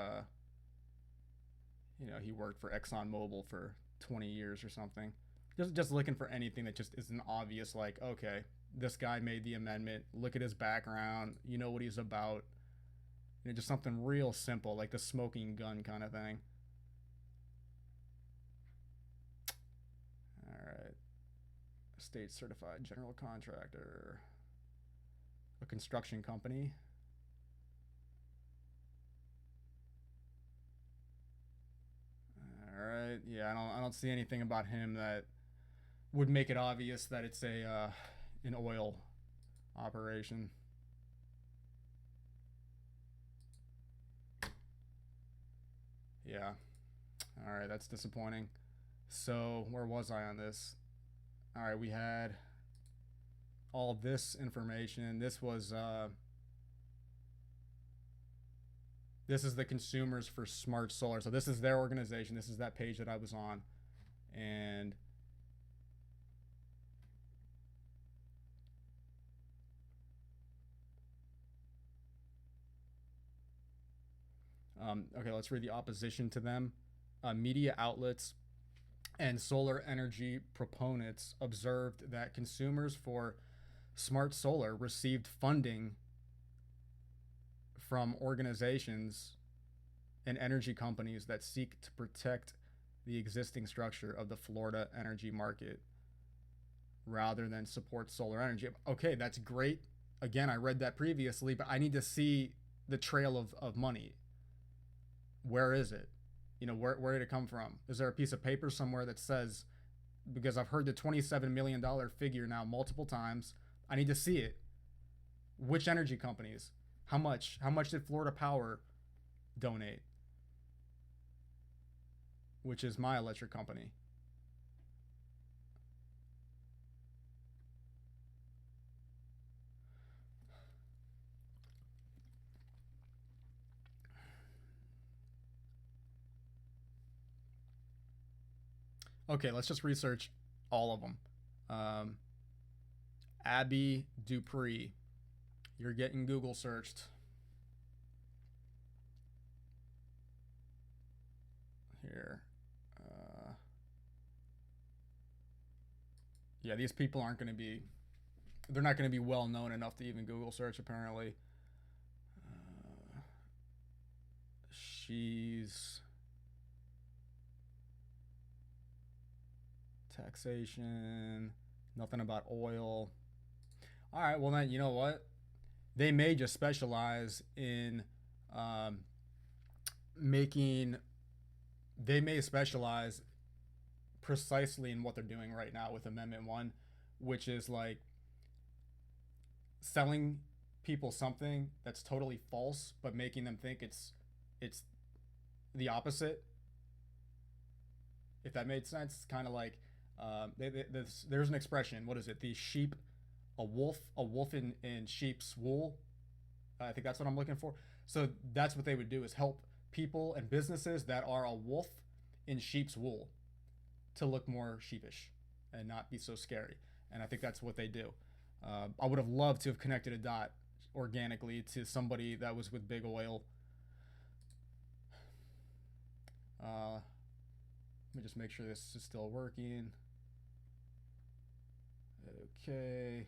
S1: he worked for ExxonMobil for 20 years or something. Just looking for anything that just isn't obvious, like, okay, this guy made the amendment, look at his background, you know what he's about. Just something real simple, like the smoking gun kind of thing. Alright. State certified general contractor. A construction company. Alright, yeah, I don't see anything about him that would make it obvious that it's an oil operation. Yeah. Alright, that's disappointing. So, where was I on this? Alright, we had all this information. This was this is the consumers for smart solar. So this is their organization. This is that page that I was on. And okay, let's read the opposition to them. Media outlets and solar energy proponents observed that consumers for smart solar received funding from organizations and energy companies that seek to protect the existing structure of the Florida energy market rather than support solar energy. Okay, that's great. Again, I read that previously, but I need to see the trail of money. Where is it? Where did it come from? Is there a piece of paper somewhere that says because I've heard the $27 million figure now multiple times. I need to see it. Which energy companies? How much? How much did Florida Power donate? Which is my electric company. Okay, let's just research all of them. Abby Dupree. You're getting Google searched. Here. Yeah, these people aren't going to be... They're not going to be well known enough to even Google search, apparently. She's... Taxation. Nothing about oil. All right, well then, you know what? They may just specialize in making... They may specialize precisely in what they're doing right now with Amendment 1, which is like selling people something that's totally false, but making them think it's the opposite. If that made sense, it's kind of like there's an expression. What is it? The sheep, a wolf in sheep's wool. I think that's what I'm looking for. So that's what they would do, is help people and businesses that are a wolf in sheep's wool to look more sheepish and not be so scary. And I think that's what they do. I would have loved to have connected a dot organically to somebody that was with big oil. Let me just make sure this is still working. Okay.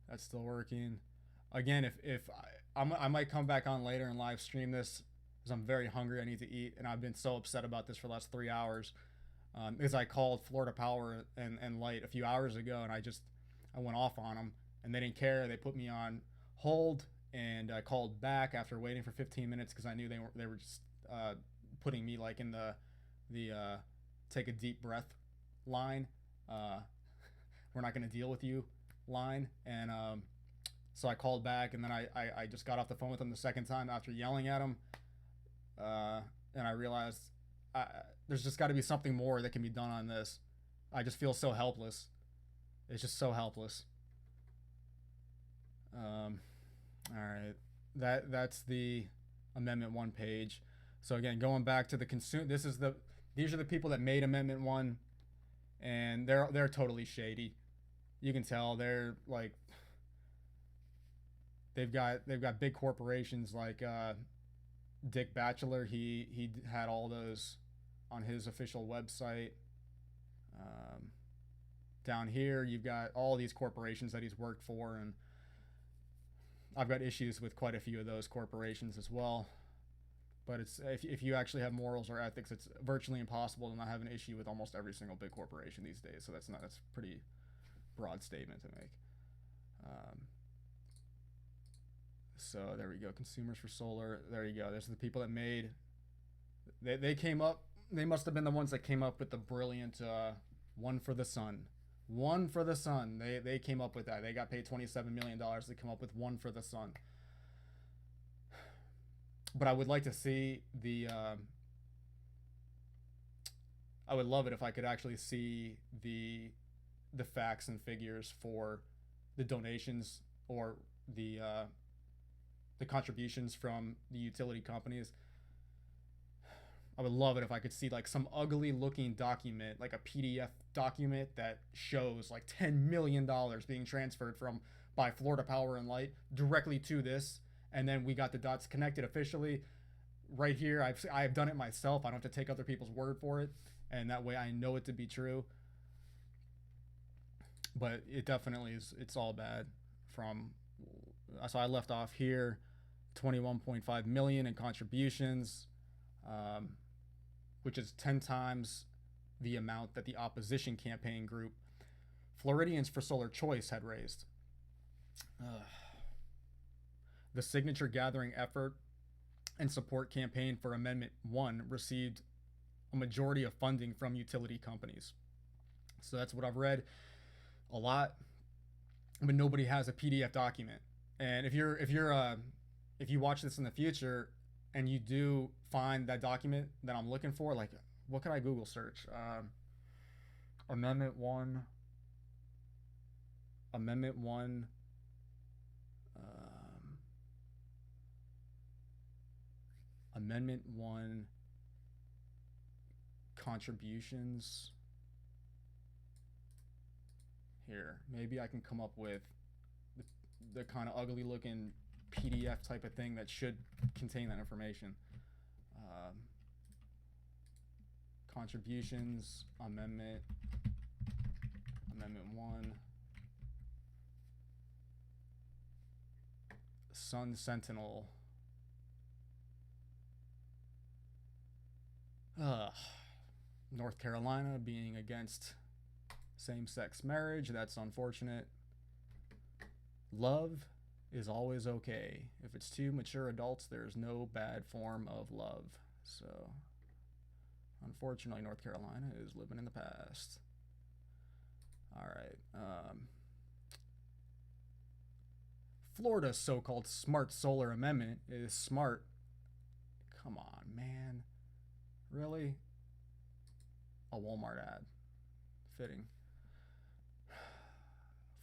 S1: That's still working. Again, if I might come back on later and live stream this, because I'm very hungry. I need to eat, and I've been so upset about this for the last 3 hours. Because I called Florida Power and Light a few hours ago, and I went off on them, and they didn't care. They put me on hold, and I called back after waiting for 15 minutes because I knew they were just putting me like in the take a deep breath line. We're not going to deal with you line, and so I called back, and then I just got off the phone with them the second time after yelling at them. And I realized there's just got to be something more that can be done on this. I just feel so helpless. It's just so helpless. All right, that's the Amendment 1 page. So again, going back to the these are the people that made Amendment 1, and they're totally shady. You can tell they're like they've got big corporations like Dick Batchelor. He had all those on his official website. Down here, you've got all these corporations that he's worked for, and I've got issues with quite a few of those corporations as well. But it's if you actually have morals or ethics, it's virtually impossible to not have an issue with almost every single big corporation these days. So that's a pretty broad statement to make. So there we go. Consumers for solar. There you go. There's the people that made. They came up. They must have been the ones that came up with the brilliant one for the sun. One for the sun. They came up with that. They got paid $27 million to come up with one for the sun. But I would like to see I would love it if I could actually see the facts and figures for the donations or the contributions from the utility companies. I would love it if I could see like some ugly looking document, like a PDF document that shows like $10 million being transferred by Florida Power and Light directly to this. And then we got the dots connected officially right here. I've done it myself. I don't have to take other people's word for it. And that way I know it to be true. But it definitely is. It's all bad so I left off here, 21.5 million in contributions, which is 10 times the amount that the opposition campaign group Floridians for Solar Choice had raised. The signature gathering effort and support campaign for Amendment 1 received a majority of funding from utility companies. So that's what I've read a lot, but nobody has a PDF document. And if you watch this in the future and you do find that document that I'm looking for, like, what could I Google search? Amendment 1. Amendment 1. Amendment 1 contributions. Here, maybe I can come up with the kind of ugly looking PDF type of thing that should contain that information. Contributions, Amendment 1, Sun Sentinel. North Carolina being against same-sex marriage. That's unfortunate. Love is always okay. If it's two mature adults, there's no bad form of love. So, unfortunately, North Carolina is living in the past. All right. Florida's so-called smart solar amendment is smart. Come on, man. Really? A Walmart ad. Fitting.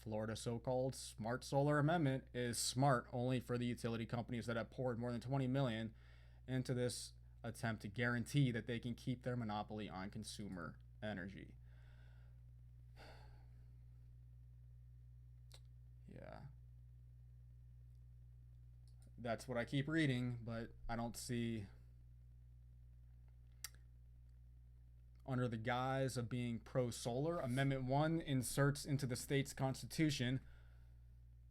S1: Florida's so-called smart solar amendment is smart only for the utility companies that have poured more than $20 million into this attempt to guarantee that they can keep their monopoly on consumer energy. Yeah. That's what I keep reading, but I don't see, under the guise of being pro-solar, Amendment 1 inserts into the state's constitution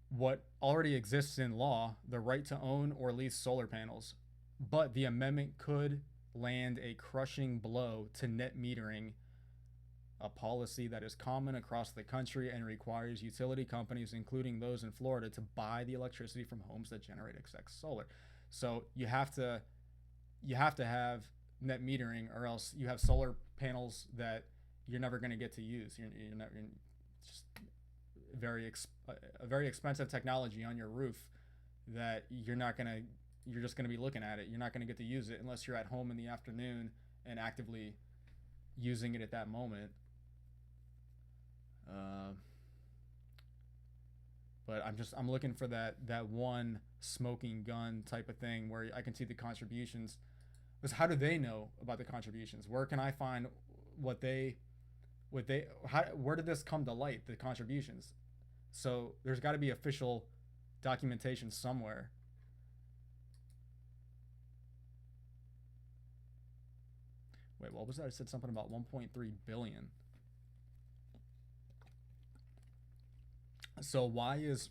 S1: what already exists in law, the right to own or lease solar panels. But the amendment could land a crushing blow to net metering, a policy that is common across the country and requires utility companies, including those in Florida, to buy the electricity from homes that generate excess solar. So you have to have net metering, or else you have solar panels that you're never going to get to use. You're just a very expensive technology on your roof that you're just going to be looking at it. You're not going to get to use it unless you're at home in the afternoon and actively using it at that moment. But I'm looking for that one smoking gun type of thing where I can see the contributions. Because how do they know about the contributions? Where can I find where did this come to light, the contributions? So there's got to be official documentation somewhere. Wait, what was that? I said something about 1.3 billion. So why is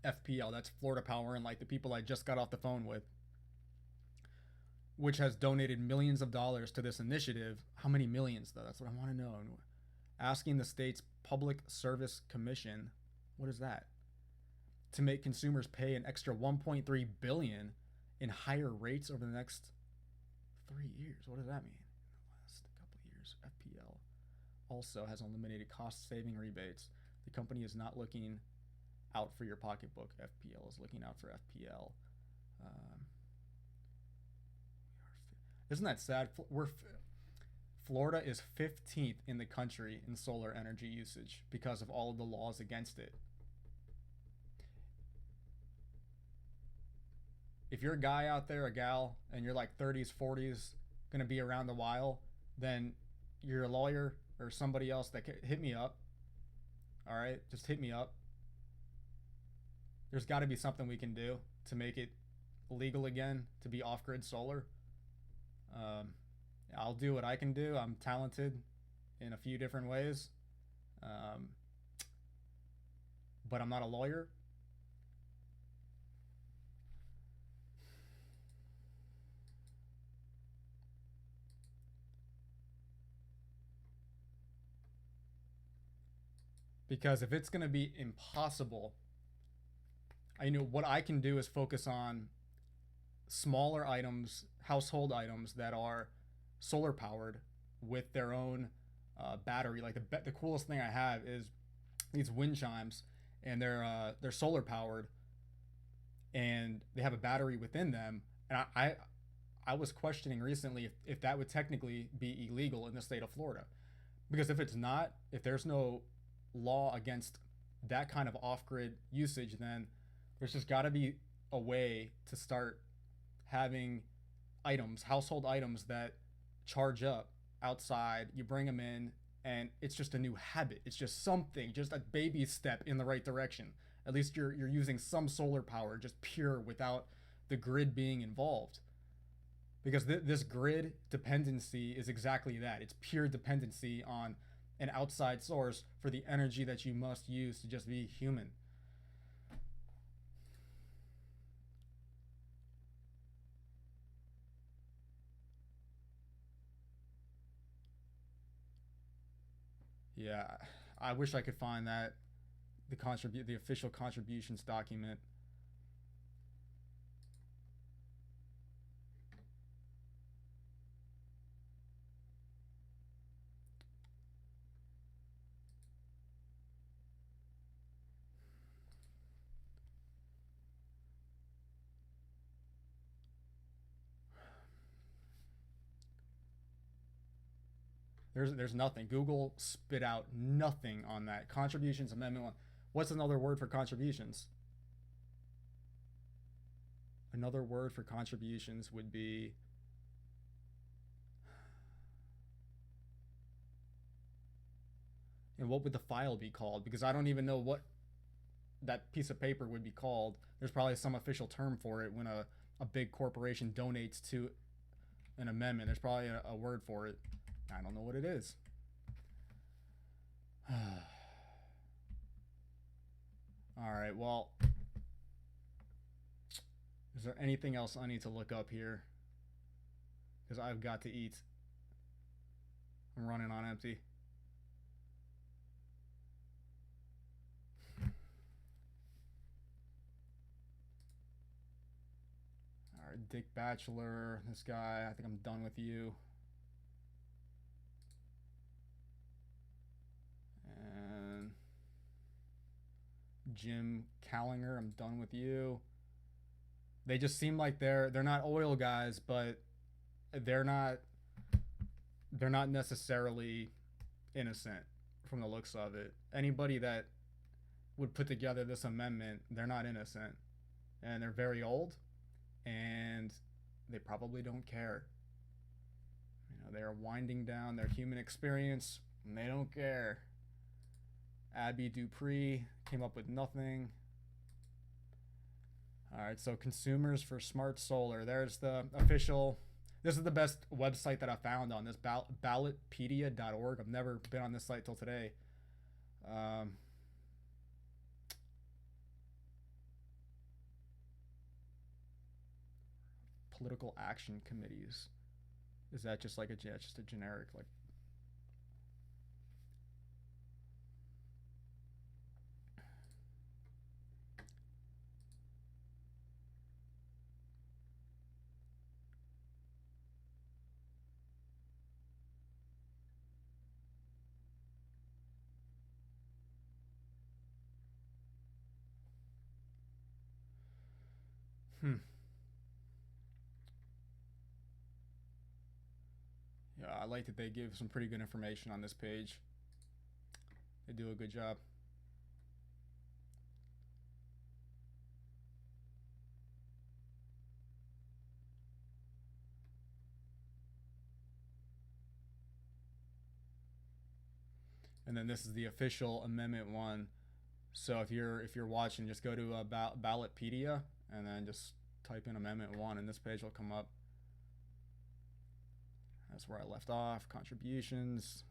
S1: FPL, that's Florida Power and Light, the people I just got off the phone with, which has donated millions of dollars to this initiative. How many millions, though? That's what I want to know. Asking the state's Public Service Commission, what is that? To make consumers pay an extra $1.3 billion in higher rates over the next 3 years. What does that mean? In the last couple of years, FPL also has eliminated cost-saving rebates. The company is not looking out for your pocketbook. FPL is looking out for FPL. Isn't that sad? Florida is 15th in the country in solar energy usage because of all of the laws against it. If you're a guy out there, a gal, and you're like 30s, 40s, going to be around a while, then you're a lawyer or somebody else that can hit me up. All right, just hit me up. There's got to be something we can do to make it legal again to be off-grid solar. I'll do what I can do. I'm talented in a few different ways, but I'm not a lawyer. Because if it's going to be impossible, I know what I can do is focus on smaller items, household items that are solar powered with their own battery. Like the coolest thing I have is these wind chimes, and they're solar powered, and they have a battery within them. And I was questioning recently if that would technically be illegal in the state of Florida, because if it's not, if there's no law against that kind of off-grid usage, then there's just got to be a way to start having items, household items that charge up outside. You bring them in, and it's just a new habit. It's just something, just a baby step in the right direction. At least you're using some solar power, just pure, without the grid being involved. Because this grid dependency is exactly that. It's pure dependency on an outside source for the energy that you must use to just be human. Yeah, I wish I could find that the official contributions document. There's nothing. Google spit out nothing on that. Contributions Amendment 1. What's another word for contributions? Another word for contributions would be, and what would the file be called? Because I don't even know what that piece of paper would be called. There's probably some official term for it when a big corporation donates to an amendment. There's probably a word for it. I don't know what it is. All right, well, is there anything else I need to look up here? Because I've got to eat. I'm running on empty. All right, Dick Bachelor, this guy, I think I'm done with you. And Jim Callinger, I'm done with you. They just seem like they're not oil guys, but they're not necessarily innocent from the looks of it. Anybody that would put together this amendment, they're not innocent, and they're very old, and they probably don't care. You know, they are winding down their human experience, and they don't care. Abby Dupree came up with nothing. All right, so consumers for smart solar. There's the official. This is the best website that I found on this, ballotpedia.org. I've never been on this site till today. Political action committees. Is that just like just a generic like? Yeah, I like that they give some pretty good information on this page. They do a good job. And then this is the official Amendment 1. So if you're watching, just go to Ballotpedia and then just type in Amendment 1, and this page will come up. That's where I left off. Contributions.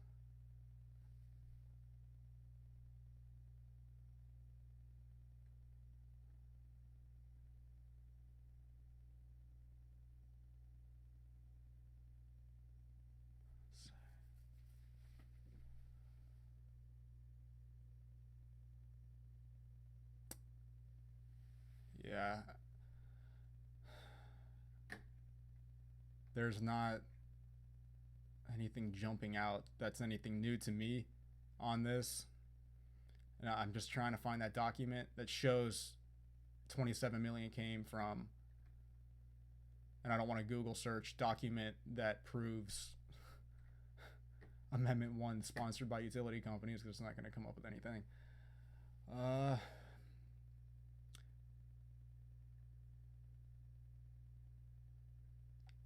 S1: Yeah. There's not. anything jumping out that's anything new to me on this. And I'm just trying to find that document that shows 27 million came from, and I don't want to Google search document that proves Amendment 1 sponsored by utility companies, because it's not going to come up with anything.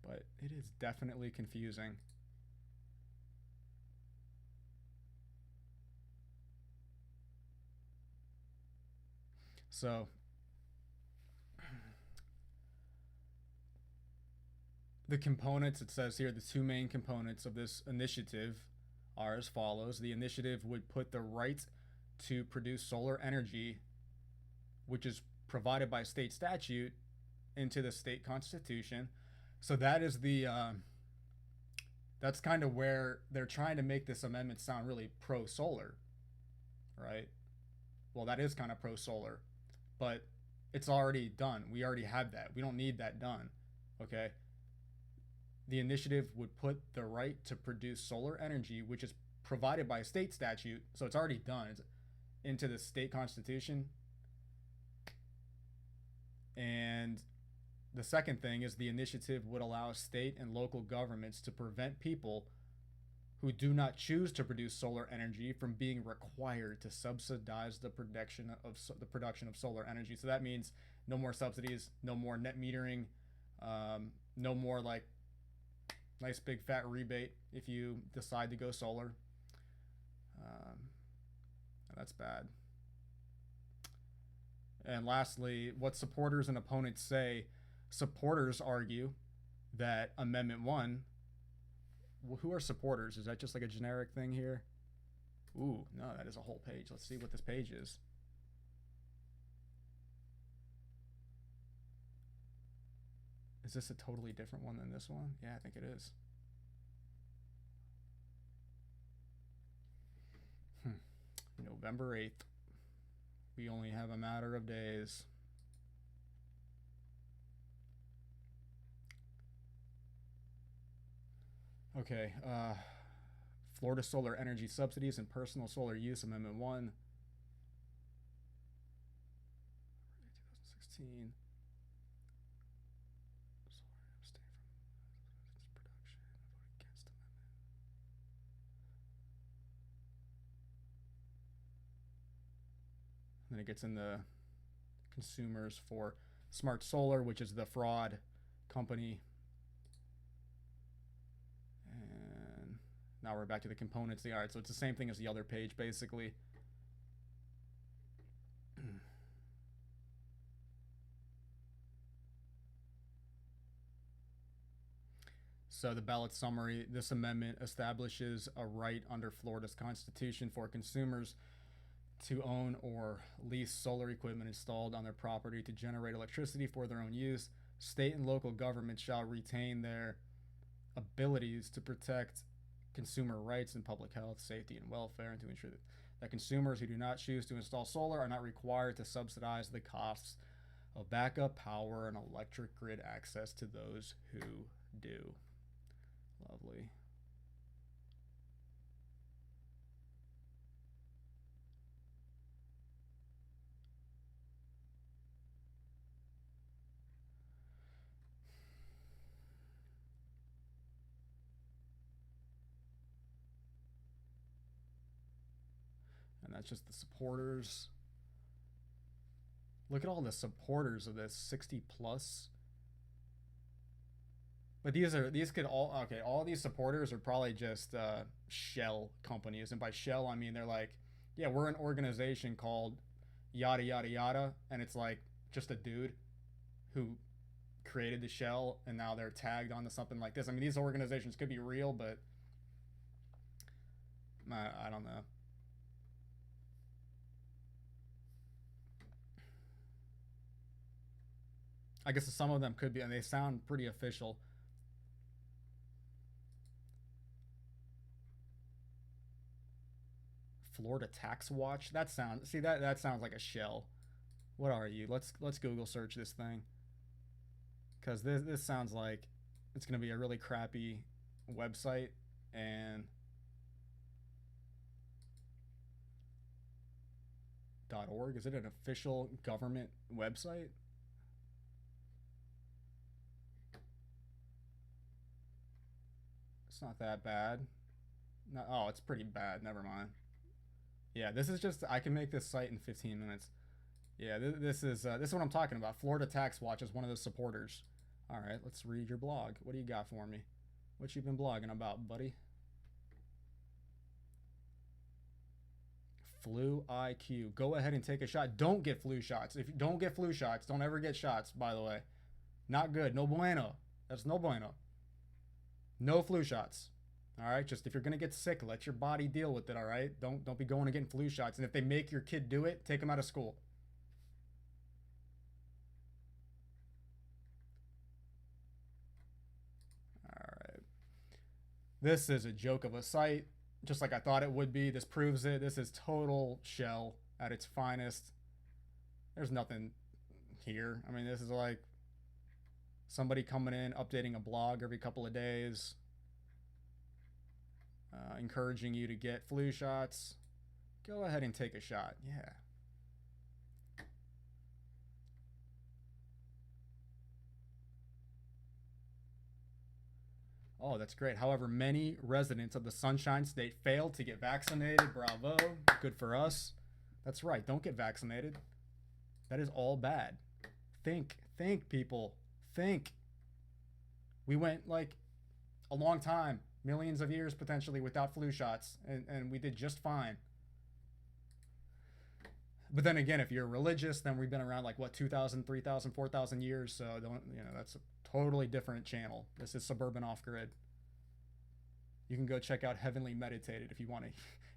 S1: But it is definitely confusing. So the components, it says here, the two main components of this initiative are as follows. The initiative would put the right to produce solar energy, which is provided by state statute, into the state constitution. So that is the that's kind of where they're trying to make this amendment sound really pro-solar, right? Well, that is kind of pro-solar, but it's already done. We already have that. We don't need that done, okay? The initiative would put the right to produce solar energy, which is provided by a state statute, so it's already done, into the state constitution. And the second thing is the initiative would allow state and local governments to prevent people who do not choose to produce solar energy from being required to subsidize the production of solar energy. So that means no more subsidies, no more net metering, no more like nice big fat rebate if you decide to go solar. That's bad. And lastly, what supporters and opponents say. Supporters argue that Amendment 1, who are supporters? Is that just like a generic thing here? Ooh, no, that is a whole page. Let's see what this page is. Is this a totally different one than this one? Yeah, I think it is. November 8th. We only have a matter of days. Okay, Florida Solar Energy Subsidies and Personal Solar Use Amendment 1. 2016. Then it gets in the consumers for Smart Solar, which is the fraud company. And now we're back to the components. All right, so it's the same thing as the other page, basically. So the ballot summary, this amendment establishes a right under Florida's Constitution for consumers to own or lease solar equipment installed on their property to generate electricity for their own use. State and local governments shall retain their abilities to protect consumer rights in public health, safety, and welfare, and to ensure that consumers who do not choose to install solar are not required to subsidize the costs of backup power and electric grid access to those who do. Lovely. And that's just the supporters. Look at all the supporters of this, 60 plus. But these could all, okay, all these supporters are probably just shell companies. And by shell, I mean they're like, yeah, we're an organization called yada yada yada, and it's like just a dude who created the shell, and now they're tagged onto something like this. I mean, these organizations could be real, but I don't know. I guess some of them could be, and they sound pretty official. Florida Tax Watch. That sounds, see, that sounds like a shell. What are you? Let's Google search this thing, because this sounds like it's gonna be a really crappy website, and .org. Is it an official government website? It's not that bad. No, oh, it's pretty bad. Never mind. Yeah, this is just, I can make this site in 15 minutes. Yeah, this is what I'm talking about. Florida Tax Watch is one of the supporters. All right, let's read your blog. What do you got for me? What you been blogging about, buddy? Flu IQ. Go ahead and take a shot. Don't get flu shots. If you don't get flu shots, don't ever get shots, by the way. Not good. No bueno. That's no bueno. No flu shots. All right, just if you're gonna get sick, let your body deal with it. All right, don't be going and getting flu shots. And if they make your kid do it, take them out of school. All right, this is a joke of a site, just like I thought it would be. This proves it. This is total shell at its finest. There's nothing here. I mean, this is like somebody coming in, updating a blog every couple of days. Encouraging you to get flu shots. Go ahead and take a shot. Yeah. Oh, that's great. However, many residents of the Sunshine State failed to get vaccinated. Bravo. Good for us. That's right. Don't get vaccinated. That is all bad. Think, people. Think. We went like a long time, millions of years potentially, without flu shots, and we did just fine. But then again, if you're religious, then we've been around like what, 2,000, 3,000, 4,000 years. So don't, that's a totally different channel. This is Suburban Off Grid. You can go check out Heavenly Meditated if you want to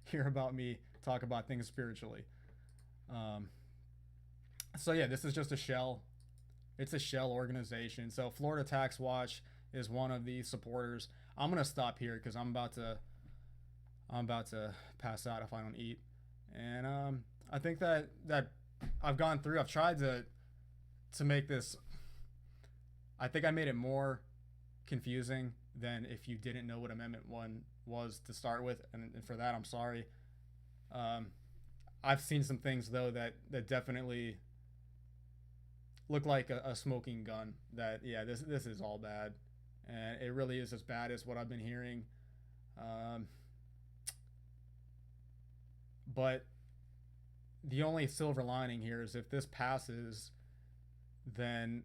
S1: hear about me talk about things spiritually. So yeah, this is just a shell. It's a shell organization. So Florida Tax Watch is one of the supporters. I'm gonna stop here because I'm about to pass out if I don't eat. And I think that I've gone through. I've tried to make this. I think I made it more confusing than if you didn't know what Amendment 1 was to start with, and for that I'm sorry. I've seen some things though that definitely look like a smoking gun. That yeah, this is all bad, and it really is as bad as what I've been hearing. But the only silver lining here is if this passes, then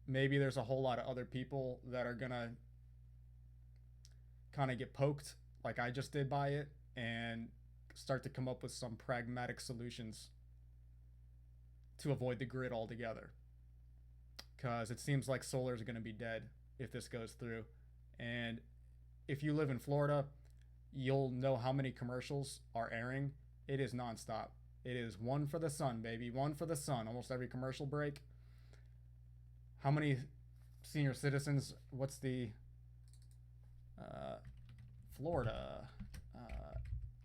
S1: maybe there's a whole lot of other people that are gonna kind of get poked like I just did by it and start to come up with some pragmatic solutions to avoid the grid altogether. Because it seems like solar is going to be dead if this goes through. And if you live in Florida, you'll know how many commercials are airing. It is nonstop. It is one for the sun, baby. One for the sun. Almost every commercial break. How many senior citizens? What's the Florida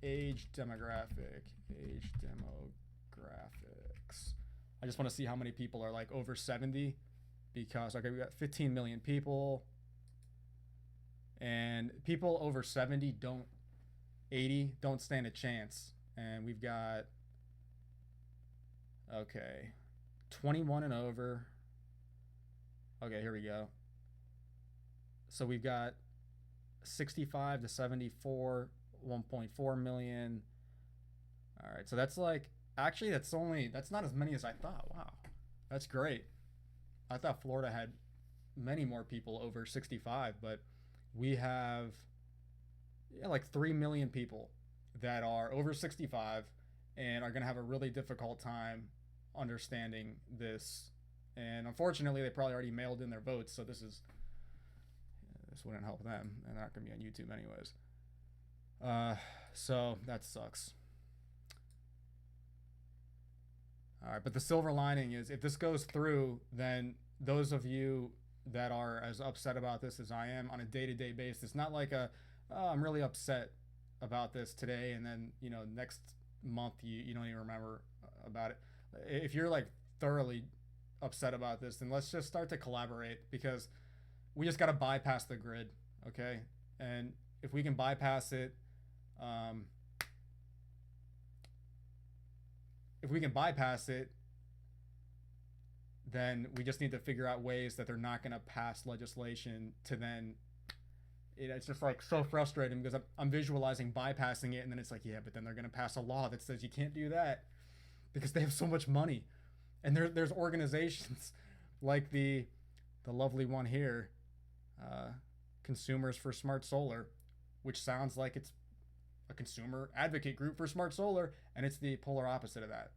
S1: age demographics? I just want to see how many people are like over 70, because okay, we got 15 million people, and people over 70 don't stand a chance. And we've got, okay, 21 and over. Okay, here we go. So we've got 65 to 74, 1.4 million. All right, so that's like, actually that's not as many as I thought. Wow, that's great. I thought Florida had many more people over 65, but we have like 3 million people that are over 65 and are going to have a really difficult time understanding this. And unfortunately, they probably already mailed in their votes, so this wouldn't help them, and they're not going to be on YouTube anyways. So that sucks. All right, but the silver lining is if this goes through, then those of you that are as upset about this as I am on a day-to-day basis, not like I'm really upset about this today, and then next month you don't even remember about it. If you're like thoroughly upset about this, then let's just start to collaborate, because we just got to bypass the grid, okay? And if we can bypass it, um, if we can bypass it, then we just need to figure out ways that they're not going to pass legislation to then. It's just like so frustrating because I'm visualizing bypassing it, and then it's like, yeah, but then they're going to pass a law that says you can't do that because they have so much money. And there's organizations like the lovely one here, Consumers for Smart Solar, which sounds like it's a consumer advocate group for smart solar, and it's the polar opposite of that.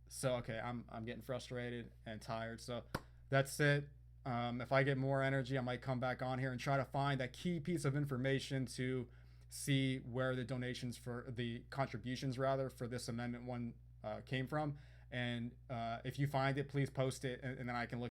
S1: So okay, I'm getting frustrated and tired. So that's it. If I get more energy, I might come back on here and try to find that key piece of information to see where the donations for the contributions rather for this amendment one came from. And if you find it, please post it, and then I can look